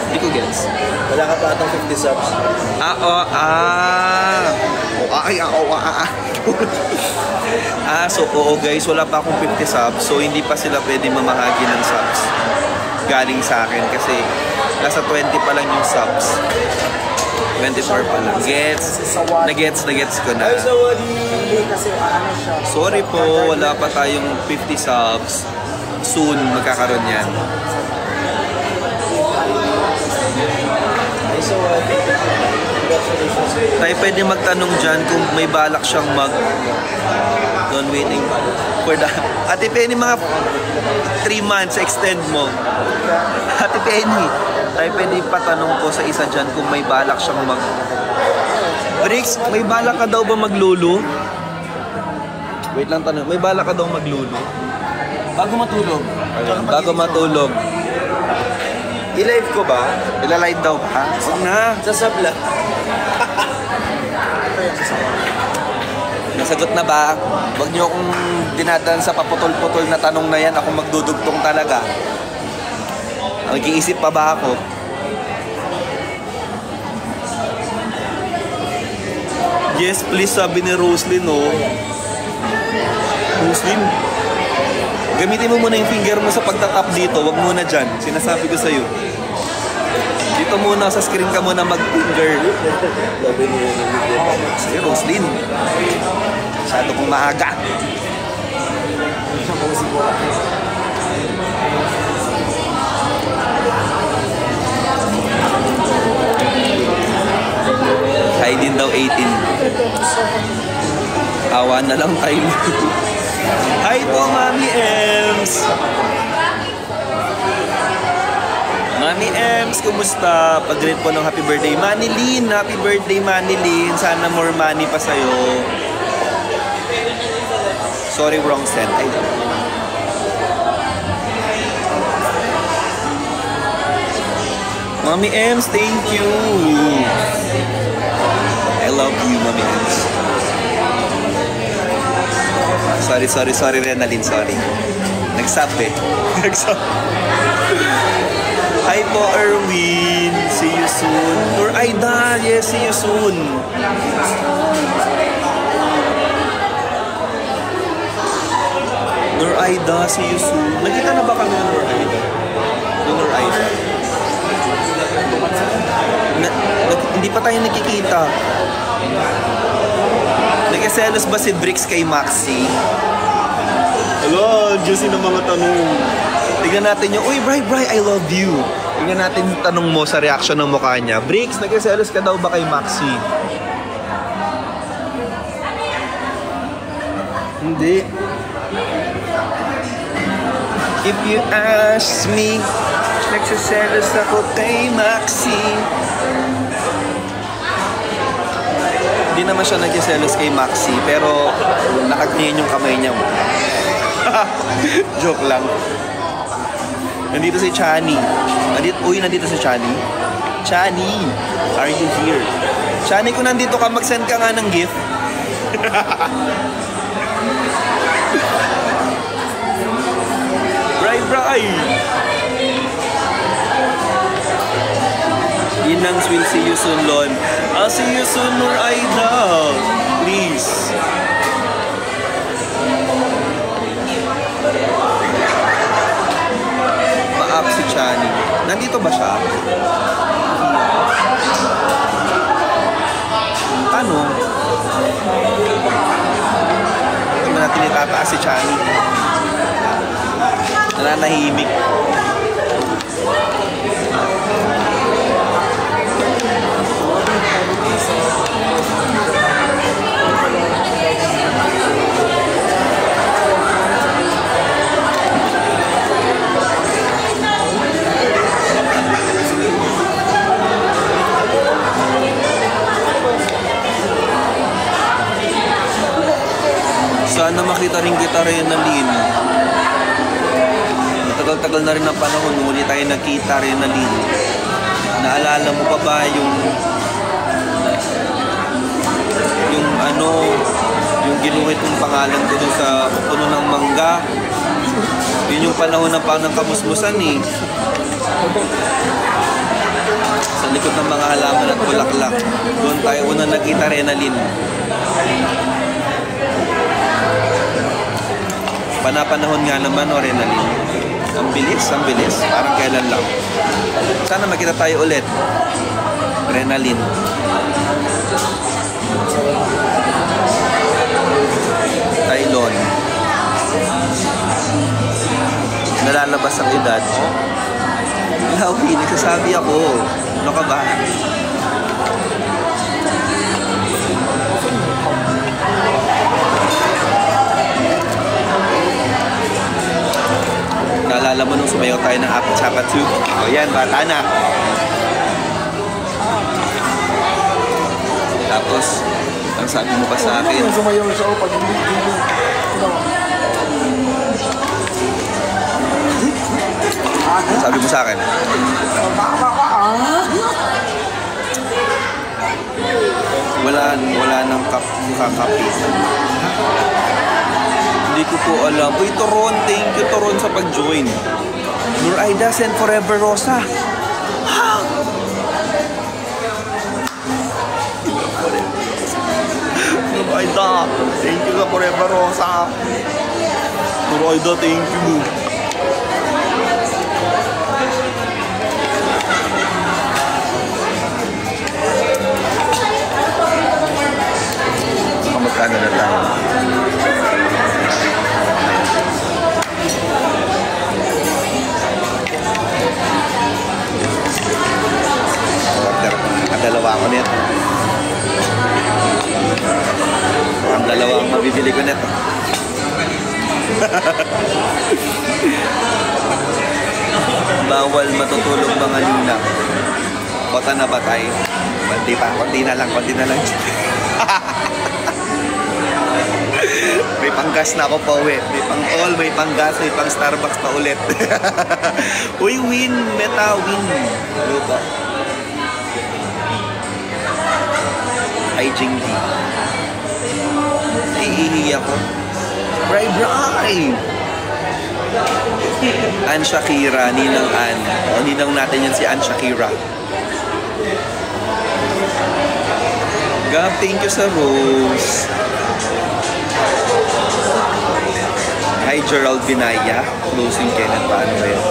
Hindi ko gets. Wala ka pa atang 50 subs. So oo guys, wala pa akong 50 subs. So hindi pa sila pwede mamahagi ng subs galing sa akin kasi nasa 20 pa lang yung subs. 24 pa lang. Nagets ko na. Ay, sawali! Kasi ano siya. Sorry po, wala pa tayong 50 subs. Soon, magkakaroon yan. Ay, sawali. Congratulations. Tayo pwede magtanong dyan kung may balak siyang Don't waiting for the... Ate Penny, mga 3 months, extend mo. Ate Penny, tayo pwede patanong po sa isa dyan kung may balak siyang Bricks, may balak ka daw ba maglulu? Wait lang tanong, may balak ka daw maglulu? Bago matulog. Bago matulog. I-live ko ba? Ilalive daw pa? Huwag na. Sa sabla. Nasagot na ba? Huwag niyo akong dinadaan sa paputol-putol na tanong na yan. Ako magdudugtong talaga. Nag-iisip pa ba ako? Yes, please, sabi ni Roslyn, oh. Roslyn, gamitin mo muna yung finger mo sa pagtatap dito. Huwag muna dyan. Sinasabi ko sa'yo. Dito muna, sa screen ka muna mag-finger. Si Roslyn. Masyado kong maaga. Hi din daw 18. Awa na lang tayo. Hi po, Mami Ems! Mami Ems, kumusta? Pag-greet po ng happy birthday. Manilyn, happy birthday Manilyn. Sana more money pa sa'yo. Sorry, wrong send. Ay. Mami Ems, thank you. I love you, Mami Ems. Sorry, Renalyn, sorry. Nag-sub eh. Nag-sub. Hi po, Erwin. See you soon. Or Aida, yes, see you soon. Nur Aida, see you soon. Nakita na ba kami ng Nur Aida? Nur Aida. Hindi pa tayo nakikita. Nagkaselos ba si Bricks kay Maxi? Hello, juicy ng mga tanong. Tingnan natin yung, uy, Bri, I love you. Tingnan natin yung tanong mo sa reaction ng mukha niya. Bricks, nagkaselos ka daw ba kay Maxi? Hindi. If you ask me, nagsaselos ako kay Maxi. Hindi naman siya nagsaselos kay Maxi, pero nakagniyan yung kamay niya. Joke lang. Nandito si Chani. Nandito si Chani. Chani, are you here? Chani, kung nandito ka, mag-send ka nga ng gift. Bri. Inangs will see you soon, Lon. I'll see you soon, Nur Aida. Please. Pa-up si Chani. Nandito ba siya? Ano? Hindi mo natin itataas si Chani. Nananahimik. Sana makita rin kita rin na Lin. Matagal-tagal na rin ang panahon nung muli tayo nagkita rin na Lin. Naalala mo pa ba yung ginuhit kong pangalan ko dun sa puno ng mangga? Yun yung panahon ng kamusmusan eh. Sa likod ng mga halaman at bulaklak. Doon tayo unang nagkita rin na Lin. Panapanahon nga naman, o Renalyn. Ang bilis. Parang kailan lang. Sana magkita tayo ulit. Renalyn. Taylon. Nalalabas ang edad. Lawi, nagsasabi ako. Ano ka ba? Naalala mo nung sumayaw tayo ng Apple Chapa 2? O yan, bata na. Tapos, ang sabi mo pa sa akin? Sumayaw siya pag hindi. Sabi mo sa akin. Wala nang kakapitan. Hindi ko po alam. Uy, Toron, thank you Toron sa pag-join. Nur Aida, send forever Rosa. Nur Aida, thank you sa forever Rosa. Nur Aida, thank you. Magkano na tayo? Ang dalawa ko nito. Ang dalawa ang mabibili ko nito. Bawal matutulog mga ninang. Kota na ba tayo? Konti pa, konti na lang. May panggas na ako pa uwi. May pang-all, may panggas, may pang Starbucks pa ulit. Uy, win. Meta, win. Lupa. Ay, Jing D. Iihi ako. Bray. Ann Shakira, Ninang Ann. O, ninang natin yan si Ann Shakira. Gab, thank you sa rose. Hi, Gerald Binaya. Closing Kenneth. Paano ba yun?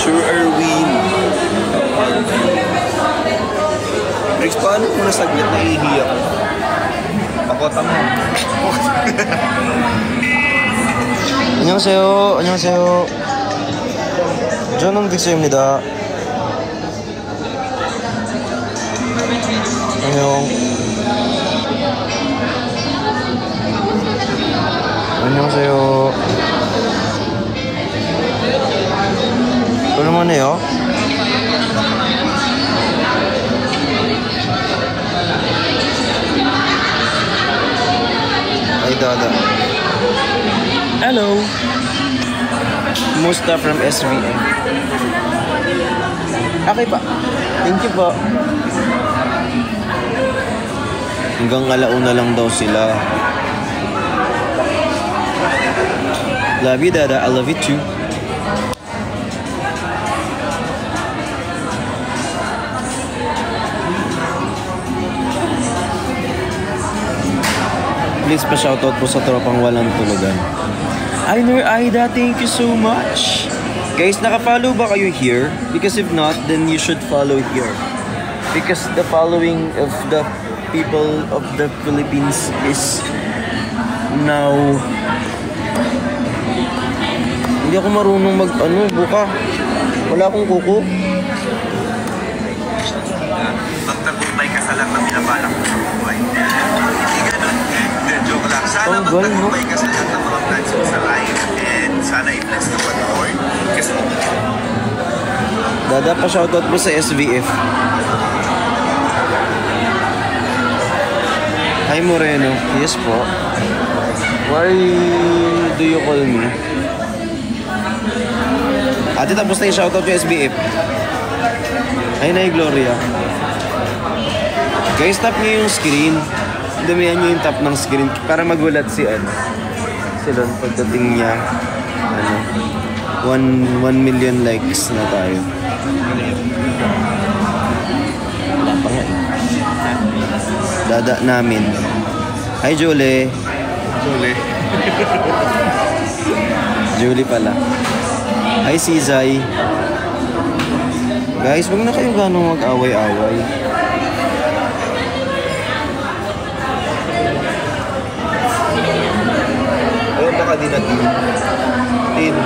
Sure, Erwin. Rex, paano kung nasaglit na ihi ako? Pakota mo. 안녕하세요. 저는 빅스입니다. 안녕. 안녕하세요. 오랜만에요. 아이다. Hello. Musta from SVM. Okay pa. Thank you po. Hanggang alauna lang daw sila. Love you, Dada. I love you too. Please pa-shoutout po sa tropang walang tulugan. Ay, Nur Aida, thank you so much. Guys, naka-follow ba kayo here? Because if not, then you should follow here. Because the following of the people of the Philippines is now... Hindi ako marunong buka. Wala akong kuko. Magtagumpay ka sa lang na pinabalak mo sa buhay. Hindi ganun. Joke lang. Sana magtagumpay ka sa lahat ng mga plans mo sa life. And sana i-bless ka pa ng Lord. Kasi Dada, pa-shoutout po sa SVF. Hi Moreno. Yes po. Why do you call me? Ate, tapos na yung shoutout yung SBF. Hi Nay Gloria. Guys, tap nyo yung screen. Damihan nyo yung tap ng screen para magulat si Lon pagdating niya. 1 million likes na tayo. Wala pa nga. Dada namin. Hi Julie. Julie pala. Hi Sizay. Guys, wag na kayo gano'ng mag-away-away. ayun baka din natin. Tin.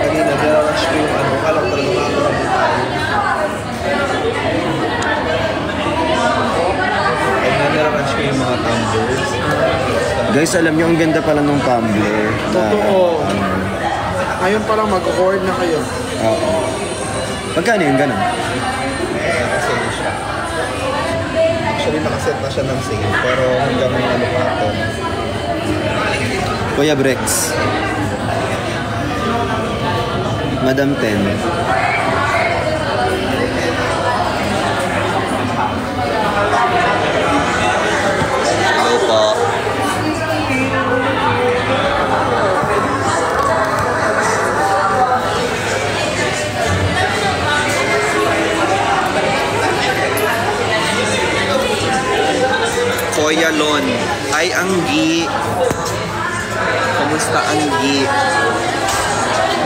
Kanina, nararush ko yung kala ko talaga makakarabi tayo. Nararush ko yung mga tumblers. Guys, alam nyo, ang ganda pala nung tumbler. Totoo. Ngayon pa lang mag-hoard na kayo. Oo. Magkano yun, ganun? Naka-sale siya. Actually, nakaset na siya ng sale. Pero hanggang ano pa ito. Kuya Brex. Madam Ten. Hello po. Kuya Lon. Ay, Anggi. Kamusta, Anggi?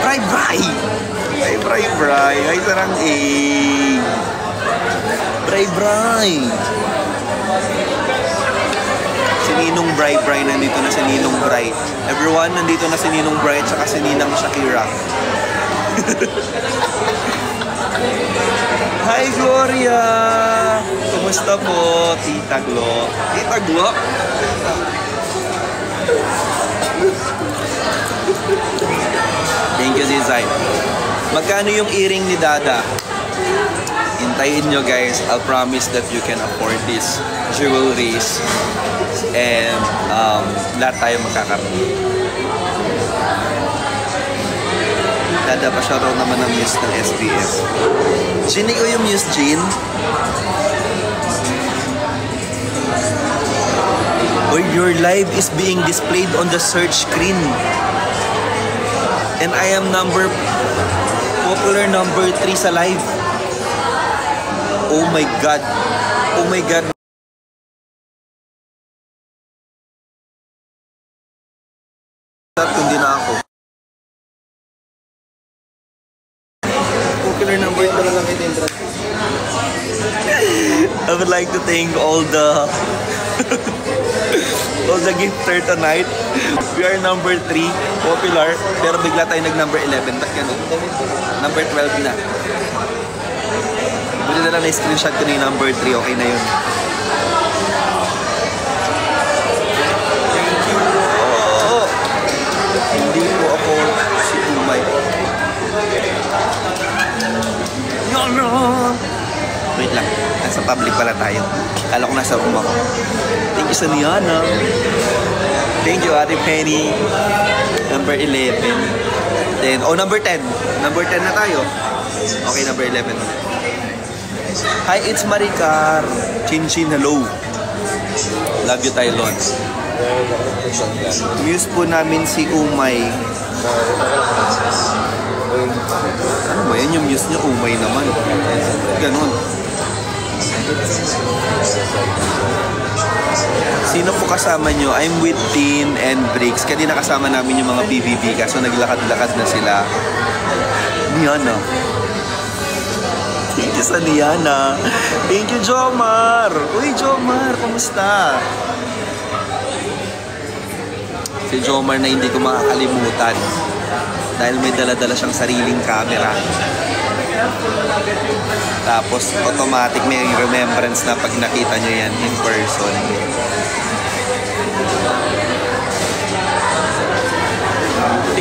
Bray! Ay, Bray! Ay, sarang Bray! Si Ninong Bray, nandito na si Ninong Bray. Everyone, nandito na si Ninong Bray at saka si Ninang Shakira. Hi, Gloria! Kumusta po, Tita Glo? Tita Glo? Thank you, Zizay. Magkano yung earring ni Dada? Hintayin nyo, guys. I'll promise that you can afford this jewelries. And lahat tayo magkakaroon. Dada pa siya raw naman ang muse ng SBS. Ginny ko yung muse, Jean. Or your live is being displayed on the search screen. And I am popular number 3 sa live. Oh my God. Oh my God. Kundi na ako. Popular number 3 lang ito. I would like to thank all the gifter tonight. We are number 3, popular, pero bigla tayo nag-number 11. Ba't ganun? Number 12 na. Buti na lang na-screenshot ko na yung number 3. Okay na yun. Thank you. Oh, hindi po ako si Umay. No. Wait lang. Nasa public pala tayo. Kala ko nasa room ako. Thank you sa Niana. Thank you, Ate Penny. Number 11. Then, number 10. Number 10 na tayo. Okay, number 11. Hi, it's Maricar. Chin, hello. Love you, Tylon. Muse po namin si Umay. Ano ba yan? Yung muse niya, Umay naman. Ganon. Sino po kasama nyo? I'm with Tin and Briggs. Kanina kasama namin yung mga BBB kaso naglakad-lakad na sila. Niana. Thank you sa Niana. Thank you, Jomar. Uy, Jomar, kumusta? Si Jomar na hindi ko makakalimutan dahil may dala-dala siyang sariling camera. Tapos automatic may remembrance na pag nakita nyo yan in person.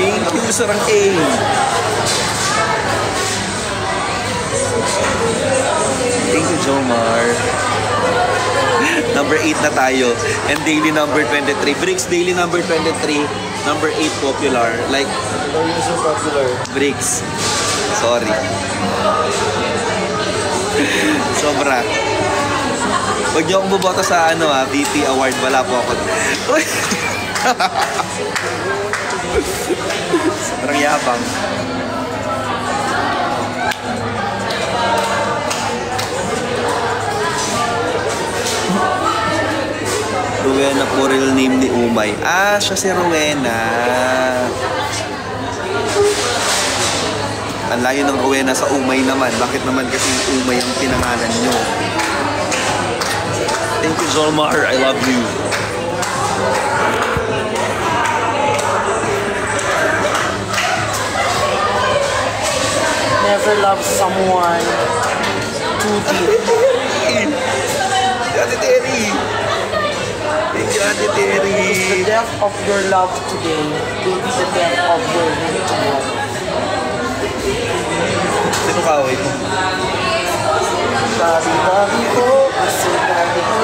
Thank you, Sarang A. Thank you, Jomar. Number 8 na tayo. And daily number 23. Briggs, daily number 23. Number 8 popular. Like, so popular. Briggs. Sorry. Sobra. Huwag niyo akong buboto sa VP Award. Wala po ako. Sobrang yabang. Rowena po real name ni Umay. Ah, siya si Rowena. Ang layo ng Rowena sa Umay naman. Bakit naman kasi Umay ang pinangalan nyo? Thank you, Zolmar. I love you. Never love someone too deep. Ate Terry. Thank you, Ate Terry. The depth of your love today will be the depth of your hate tomorrow. Sino kaaway mo? Sabi ko, kasi sabi ko.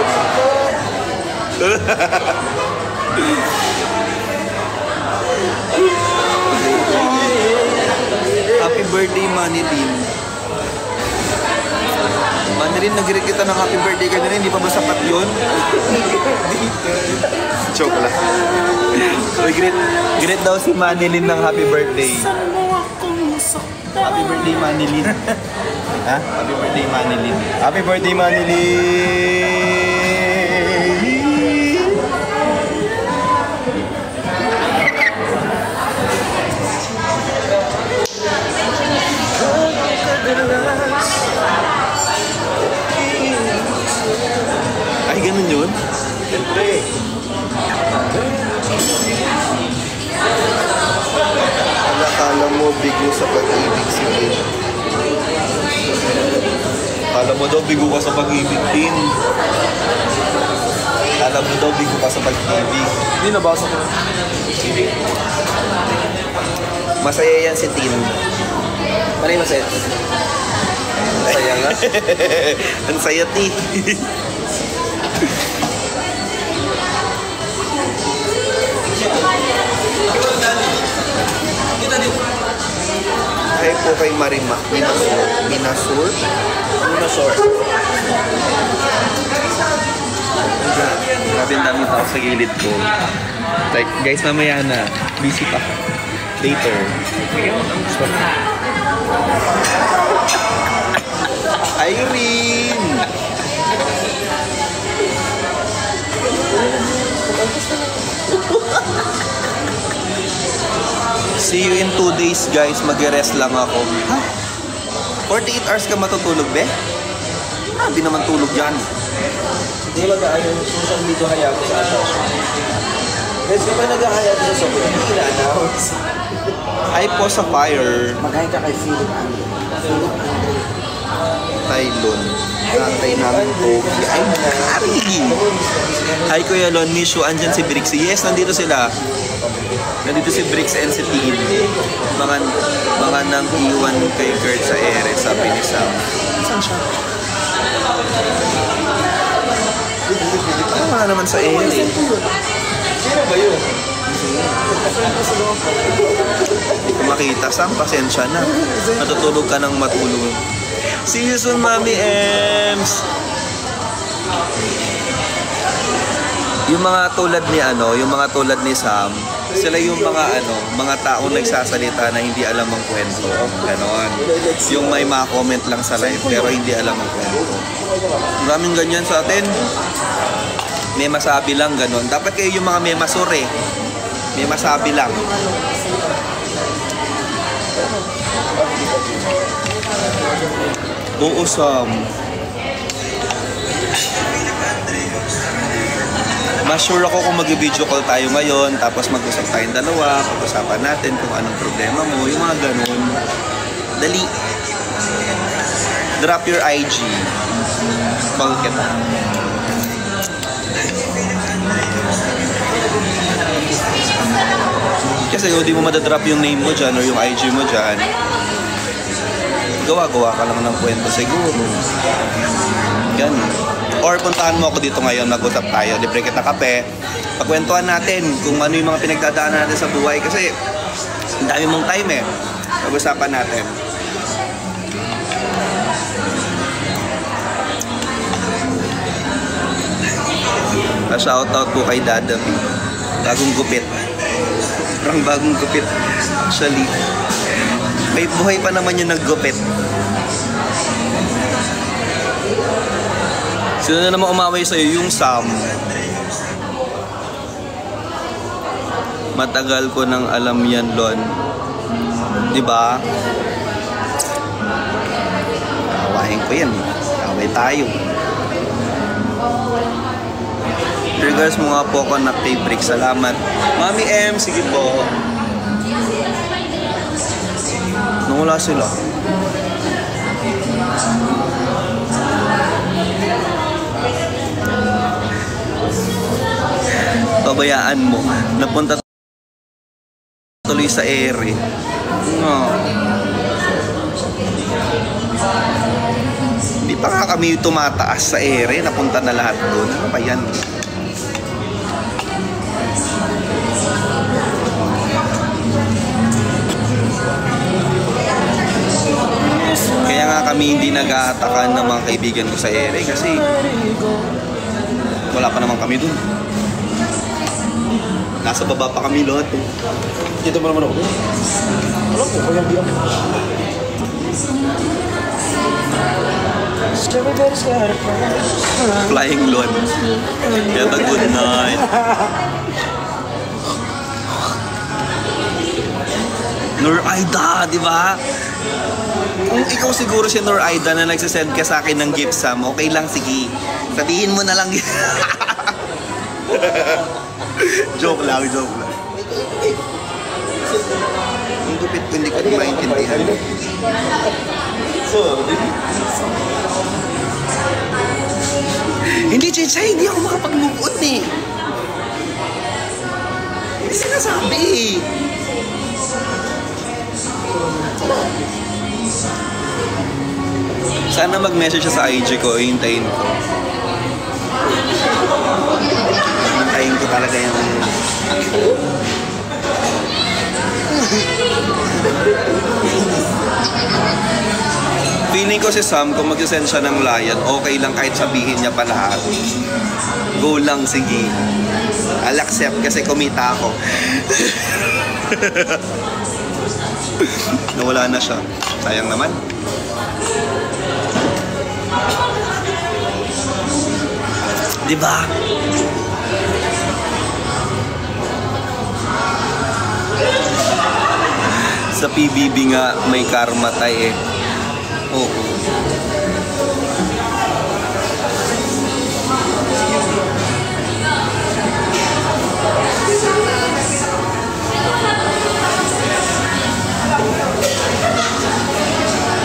Happy birthday, Manilin. Manilin, nag-greet kita ng happy birthday ka na rin. Hindi pa ba sapat yun? Joke lang. So, greet daw si Manilin ng happy birthday. Happy birthday, Manilin. Ha? Happy birthday, Manilin. Happy birthday, Manilin! Ay, ganun yun? Siyempre. Akala mo bigo sa pag-ibig si Tin. Kala mo daw bigo ka sa pag-ibig, Tin. Kala mo daw bigo ka sa pag-ibig. Hindi nabasa ko. Masaya yan si Tin. Panay masaya. Masaya nga. Ang saya, Tin. Hi po kay Marima. Minasur. Grabe ang daming tao sa gilid ko. Like, guys, mamaya na. Busy pa. Later. Irene! See you in 2 days, guys. Mag-rest lang ako. Ha? 48 hours ka matutulog, be? Hindi naman tulog dyan. Hindi mag-aayon social media hayako sa asasyon. Guys, kapag nag-ahayag sa sobrang, hindi na-announce. Hi po sa fire. Mag-hi ka kay Philip Andre. Philip Andre. Tylon. Tatay namin po. Ay, Kari! Hi, Kuya Lon. Miss you. Andyan si Brix. Yes, nandito sila. Nandito si Brix and si Tin. Mga nang iwan kay Kurt sa ere, sabi ni Sam. Saan siya? Ano nga naman sa ere? Sino ba yun? Hindi ko makita. Sam, pasensya na. Natutulog ka ng matulog. See you soon, Mami Ems! Yung mga tulad ni Sam, sila yung mga taong nagsasalita na hindi alam ang kwento. Ganon. Yung may mga comment lang sa live pero hindi alam ang kwento. Maraming ganyan sa atin. May masabi lang ganon. Dapat kayo yung mga may masure. May masabi lang. Oo, Sam. Mas sure ako kung mag-video call tayo ngayon, tapos mag-usap tayong dalawa, pag-usapan natin kung anong problema mo, yung mga ganun. Dali. Drop your IG. Bakit? Kasi kung di mo madadrop yung name mo dyan or yung IG mo dyan, gawa-gawa ka lang ng kwento siguro. Yan. Or puntahan mo ako dito ngayon, mag-usap tayo, libre kita kape. Pagkwentuhan natin kung ano yung mga pinagdadaanan natin sa buhay kasi ang dami mong time eh. Pag-usapan natin. Shoutout po kay Dada. Bagong gupit. Parang bagong gupit. Actually, may buhay pa naman yung naggupit. Sino na naman umaway sa'yo? Yung Sam. Matagal ko nang alam yan, Lon. Diba? Awahin ko yan. Away tayo. Regards mo nga po ako na kay Brick. Salamat. Mami M, sige po. Nung wala sila. Pabayaan mo. Napunta tuloy sa ere. No. Hindi pa nga kami tumataas sa ere, napunta na lahat doon. Ano ba yan? Kaya nga kami hindi nag-aatakan ng mga kaibigan ko sa ere kasi wala pa naman kami doon. Nasa baba pa kami lahat. Dito mo naman ako. Alam ko, kaya di ako. Flying Lord. Have a good night. Nur Aida, di ba? Kung ikaw siguro si Nur Aida na nagsasend ka sa akin ng gift, Sam, okay lang, sige. Sabihin mo na lang. Joke lang, joke lang. Ang gupit ko, hindi ko maintindihan. Hindi, Chichay, hindi ako makapag-move on eh. Hindi sinasabi eh. Sana mag-message siya sa IG ko, hintayin ko. Hintayin ko talaga yung... Feeling ko si Sam, kung mag-send siya ng lion, okay lang kahit sabihin niya pa lahat. Go lang, sige. I'll accept kasi kumita ako. Nawala na siya. Sayang naman. Diba? Sa PBB nga may karma tayo eh. Oo.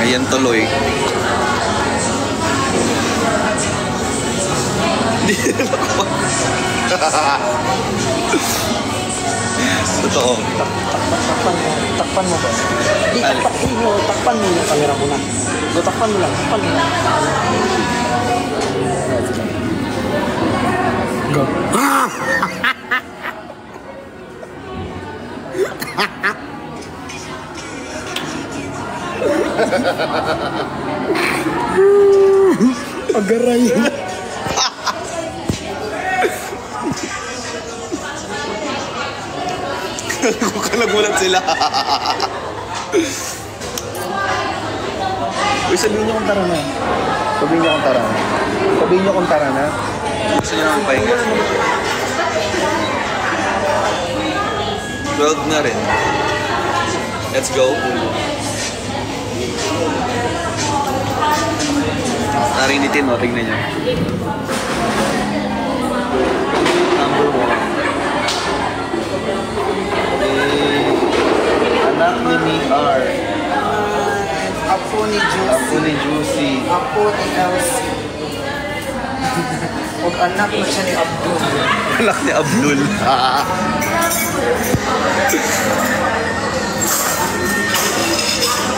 Ayan tuloy. Hindi na ako. Totoo. Takpan mo ba? Di, takpan mo yung camera mo na. Takpan mo lang, takpan mo lang. Go. Agaray. Nagulat sila. Uy, sabihin niyo kung tara na. Sabihin niyo kung tara na. Sabihin niyo kung tara na. Gusto niyo naman pahinga. 12 na rin. Let's go. Narinitin mo, tingnan niyo. Number 1. Anak ni Niar. Apo ni Juicy. Apo ni Juicy. Apo ni Elsie. Huwag anak mo siya ni Abdul. Anak ni Abdul.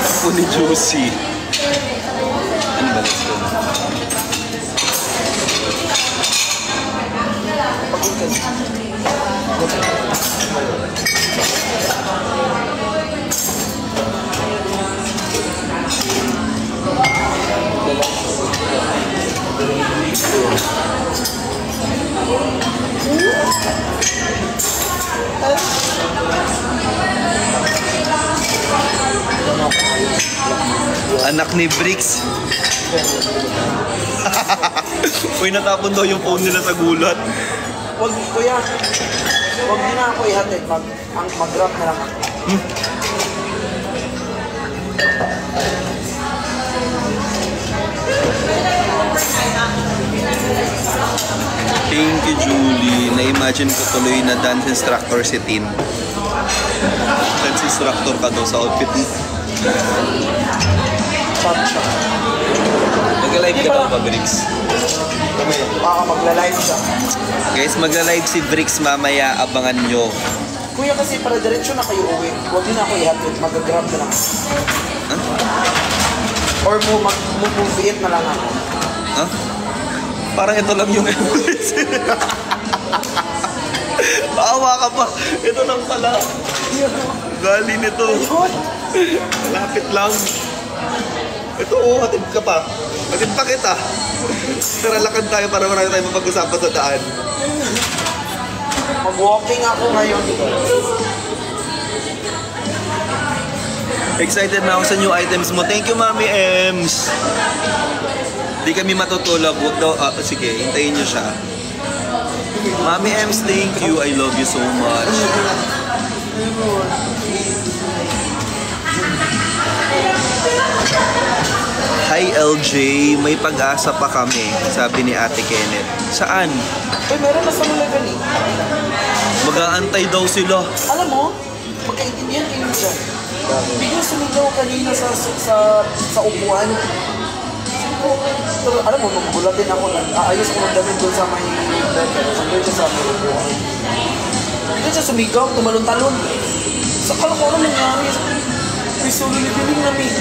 Apo ni Juicy. Ano ba? Let's go. Anak ni Bricks. Uy, natapon daw yung phone nila sa gulat. Huwag, kuya. Huwag niyo na ako ihatid. Mag-drop na lang ako. Thank you, Julie. Na-imagine ko tuloy na dance instructor si Tin. Dance instructor ka daw sa outfit mo. Mag-live ka daw pa, Bricks. Baka magla-live siya. Guys, magla-live si Bricks mamaya. Abangan nyo. Kuya, kasi para diretsyo na kayo uwi. Huwag niyo na ako ihatid. Mag-grab na lang. Huh? Or move it na lang ako? Ha? Parang ito lang yung embrace. Paawa ka pa. Ito lang pala. Gali nito. Lapit lang. Ito, hatid ka pa. Hatid pa kita. Tara, lakad tayo para marami tayo mapag-usapan sa daan. Mag-walking ako ngayon. Excited na ako sa new items mo. Thank you, Mami Ems. Di kami matutulog. Huwag daw. Sige, hintayin nyo siya. Mami Ems, thank you. I love you so much. Hi, LJ. May pag-asa pa kami, sabi ni Ate Kenneth. Saan? Meron na sa level eh. Mag-aantay daw sila. Alam mo, magkaintindihan kayo dyan. Biglang sumigaw kanina sa upuan. Pero alam mo, gulatin ako na aayos ko ng damit doon sa may level. Sandun siya sa may upuan. Hindi siya sumigaw, tumalon-talon. Sa kala ko ano nangyari. May solo libiling namin.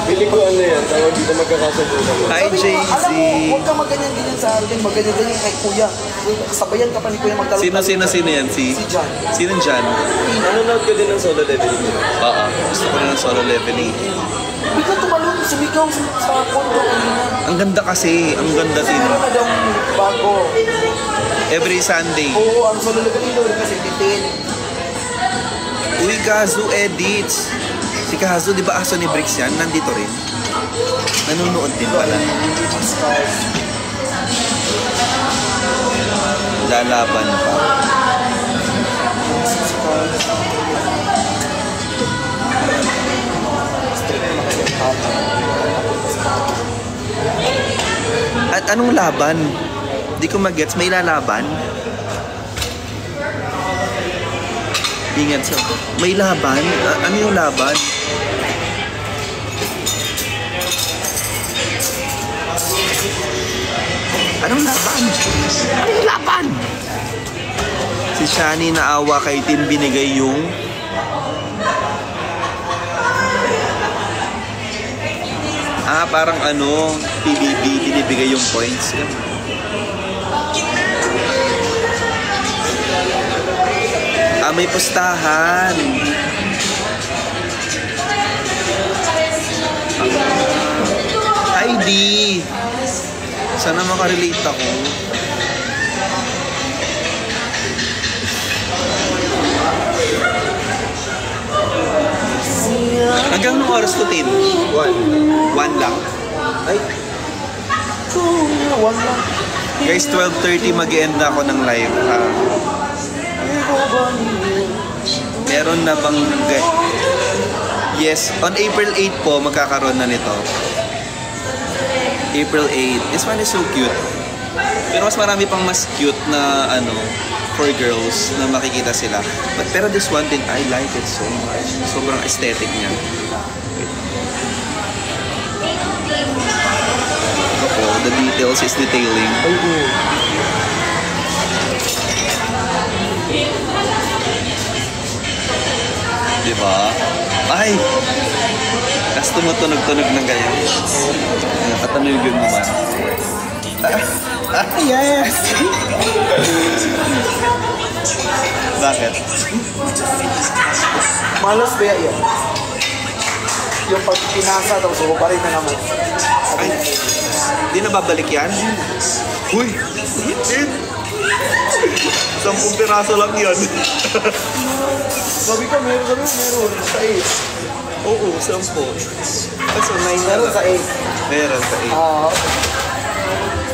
Pili ko ano yan, tawag dito magkakasundukan. Hi, JC. Alam mo, huwag ka maganyan-ganyan sa akin. Maganyan-ganyan kay Kuya. Sabayan ka pa ni Kuya magtalon-talon. Sino yan? Si John. Sino dyan? Nanonood ka din ng solo leveling. Oo. Gusto ko rin ng solo leveling. Bigla tumalon, sumigaw sa kondo kanina. Ang ganda kasi. Ang ganda din. Meron na daw bago. Every Sunday. Oo, ang solo leveling daw kasi titin. Uy, Kazu edits. Si Kazu, di ba aso ni Bricks yan? Nandito rin. Nanonood din pala. Lalaban pa. At anong laban? Di ko magets. May lalaban? Ingat sa... May laban? Ano yung laban? Anong laban? Anong laban? Si Shani naawa kay Tin, binigay yung... parang ano, PBB, binibigay yung points. May pustahan. Hi, D. Sana makarelate ako. Hanggang nung oras to, Tin? One lang. Ay. One lang. Guys, 12:30 mag-end na ako ng live. Meron na bang... Yes, on April 8 po, magkakaroon na nito. April 8. This one is so cute. Pero mas marami pang mas cute na ano, for girls na makikita sila. Pero this one din, I like it so much. Sobrang aesthetic niya. Ako, the details is detailing. Diba? Ay! Tapos tumutunog-tunog ng ganyan. Nakatanugin mo man. Yes! Bakit? Malas ba yan? Yung pag pinasa, tapos ubarin na naman. Ay, di na babalik yan? Uy! Tin! 10 piraso lang yan. Sabi ko, meron. Sa 8. Oo, 10. Kaso 9 na Meron lang. sa 8. Meron sa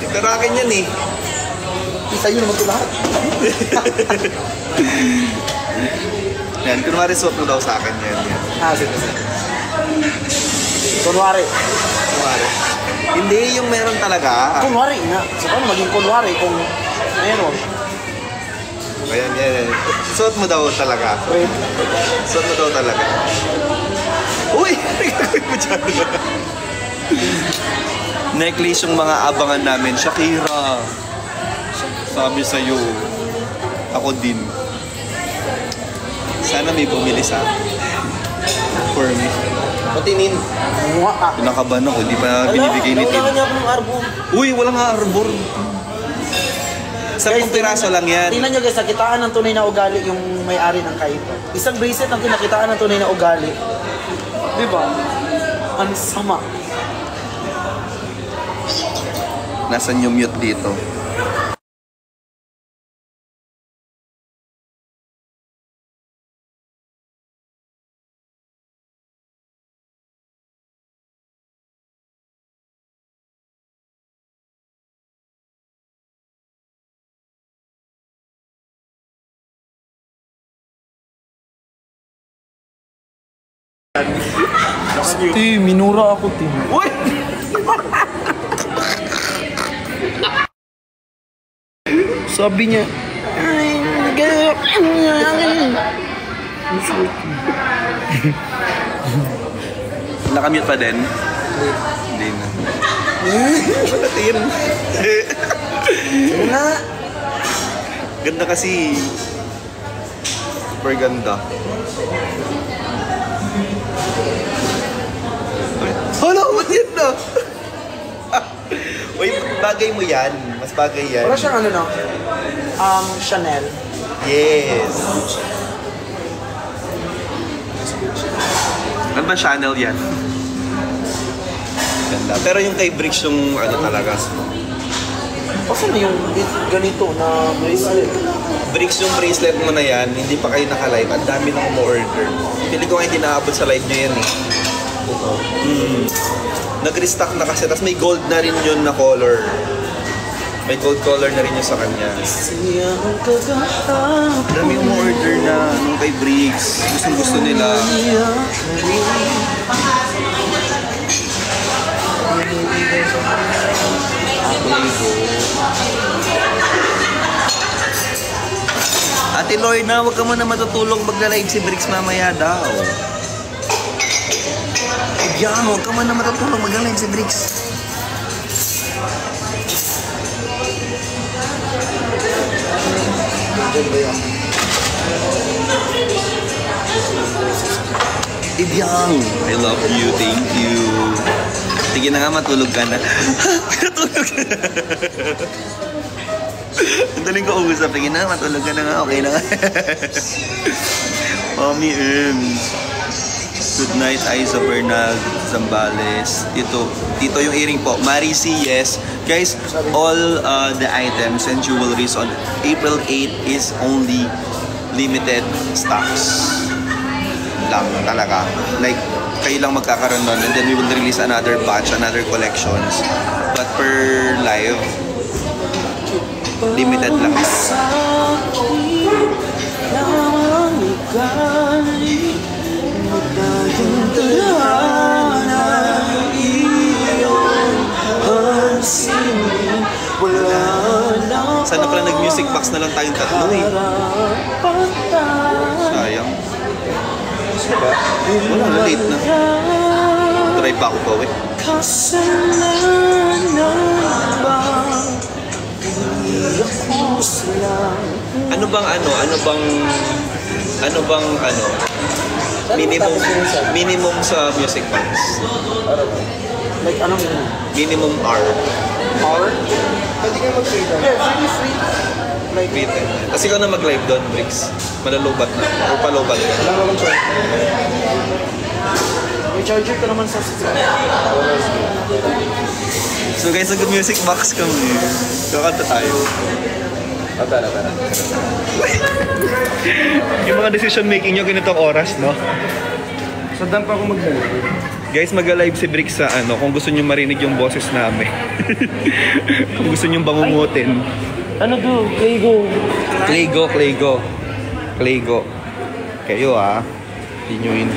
8. Pero akin yan eh. Isa yun naman ito lahat. Yan, kunwari suot mo daw sa akin yan. Sige. Kunwari. Hindi, yung meron talaga. Kunwari na. So, paano maging kunwari kung meron? Ayan, yan. Suot mo daw talaga. Wait. Suot mo daw talaga. Uy! Nagagawin mo dyan. Necklace yung mga abangan namin. Shakira. Sabi sa'yo. Ako din. Sana may bumili sa akin. For me. O tinin. Mua ka. Kinakabahan ako, hindi pa binibigay ni Tin. Wala niya akong arbor. Uy, wala nga arbor. 10 piraso lang yan. Tingnan nyo guys, nakitaan ng tunay na ugali yung may-ari ng Kaito. Isang bracelet ang kinakitaan ng tunay na ugali. Diba? Ang sama. Nasaan yung mute dito? Ti, minura ako, Ti. Uy! Sabi niya, Nakamute pa din? Hindi na. Patatin. Wala. Ganda kasi. Super ganda. Hala, ba't yan na? Uy, bagay mo yan. Mas bagay yan. Wala siyang ano no? Chanel. Yes. Ano ba channel yan? Ganda. Pero yung kay Bricks yung ano talaga. Kasi na yung ganito na bracelet. Bricks yung bracelet mo na yan, hindi pa kayo naka-live. Ang dami na umu-order. Pili ko nga hindi naabot sa live nyo yan eh. Nag-restock na kasi, tapos may gold na rin yun na color. May gold color na rin yun sa kanya. Dami umu-order na nung kay Bricks. Gustong gusto nila. Ate Lorna, huwag ka muna matutulog magla-live si Bricks mamaya daw. Yan, huwag ka muna matutulog magla-live si Bricks. Ibyang, I love you, thank you. Sige na nga, matulog ka na. Matulog ka na. Ang daling ko uusap. Sige na, matulog ka na nga. Okay na nga. Mommy M. Good night, Aiza Bernal Zambales. Tito yung earring po. Marisi, yes. Guys, all the items and jewelries on April 8 is only limited stocks lang talaga. Like, kayo lang magkakaroon nun and then we will release another batch, another collections. But per live, limited lang talaga. Sana pala nag-music box na lang tayong tatlo eh. Sayang. Diba? Wala na, late na. Drive pa ako pa eh. Ano bang minimum sa music box? Like anong Minimum R. R? Pwede kayo mag-trade lang. Yeah, really free. Like, Written. Kasi ikaw na mag-live doon, Bricks. Malalobat na. O palobat ka. Wala naman siya. may charger ka naman sa So guys, nag-music box kami. Kakanta tayo. Tara. Yung mga decision making nyo, ganitong oras, no? Sadam pa ako mag-live. Guys, mag-live si Bricks sa ano, kung gusto nyo marinig yung boses namin. Kung gusto nyo bangungutin. Ano do? Claygo. Kayo Yun yun.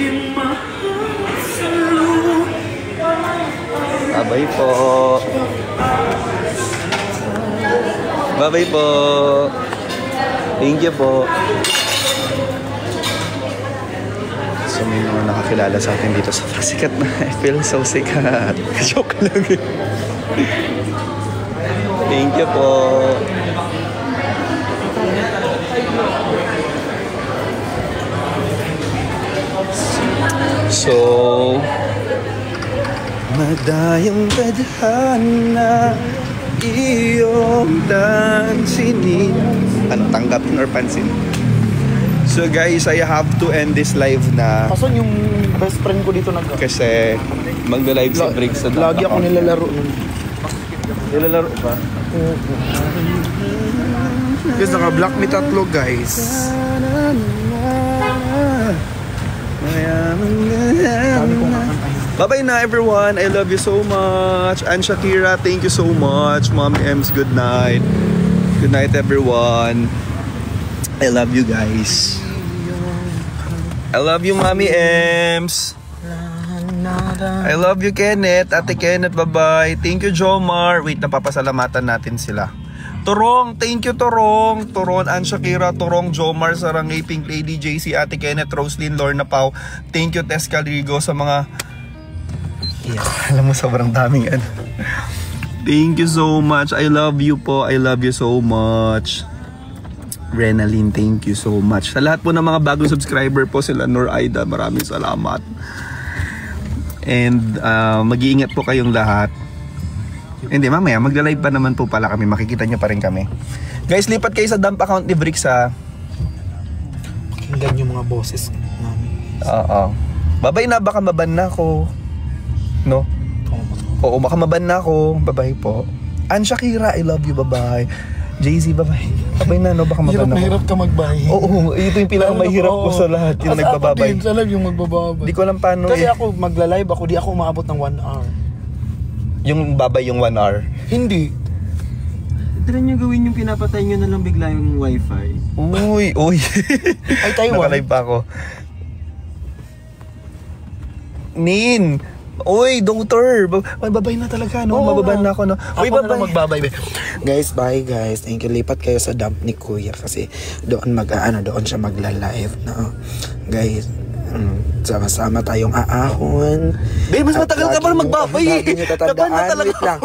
Bye-bye po. Bye-bye po. Thank you po. So may mga nakakilala sa atin dito sa sikat na. I feel so sikat. Joke lang. Thank you po. So Madayang tadhana, iyong dansinin. Ano, tanggapin or pansin? So guys, I have to end this live na Kaso yung best friend ko dito kasi magda-live si Briggs sa lagi ako nilalaro nun. Nilalaro ba? Guys, naka-block me tatlo guys. Bye-bye na everyone. I love you so much. And Shakira, thank you so much. Mommy Ems, good night. Good night everyone. I love you guys. I love you Mommy Ems. I love you Kenneth. Ate Kenneth, bye-bye. Thank you Jomar. Wait, napapasalamatan natin sila. Turong, thank you Turong. Turon, Ann Shakira, Turong, Jomar, Sarangay, Pink Lady, JC, Ate Kenneth, Roslyn, Lorna Pau. Thank you Tess Caligo sa mga... Yeah, alam mo sobrang daming ano. Thank you so much. I love you po. I love you so much. Renaline, thank you so much. Sa lahat po ng mga bagong subscriber po, sila Nor Aida, maraming salamat. And mag-iingat po kayong lahat. Hindi, mamaya magla-live pa naman po pala kami. Makikita nyo pa rin kami. Guys, lipat kayo sa dump account ni Briggs ha. Pakinggan yung mga boses namin. Oo. Babay na, baka maban na ako. No? Oo, baka maban na ako. Babay po. Ann Shakira, I love you, babay. Jay-Z, babay. Babay na, no? Baka maban na ako. Hirap ka magbay. Oo, ito yung pinakamahirap ko sa lahat. Yung nagbababay. Ako din, alam yung magbababay. Di ko alam paano Kasi ako magla-live ako, di ako umaabot ng 1 hour. Yung babay yung 1 hour. Hindi. Try nyo gawin yung pinapatay nyo na lang bigla yung wifi. Uy. Ay, Taiwan. Naka-live pa ako. Nin! Uy, doctor! Babay na talaga, no? Mababan na ako, no? Uy, Ako na lang babay! magbabay. Guys, bye guys. Thank you. Lipat kayo sa dump ni Kuya kasi doon doon siya magla-live, no? Guys, sama-sama tayong aahon. Babe, mas matagal ka pa magbabay eh. Lagi nyo tatandaan. Laban na talaga Wait lang.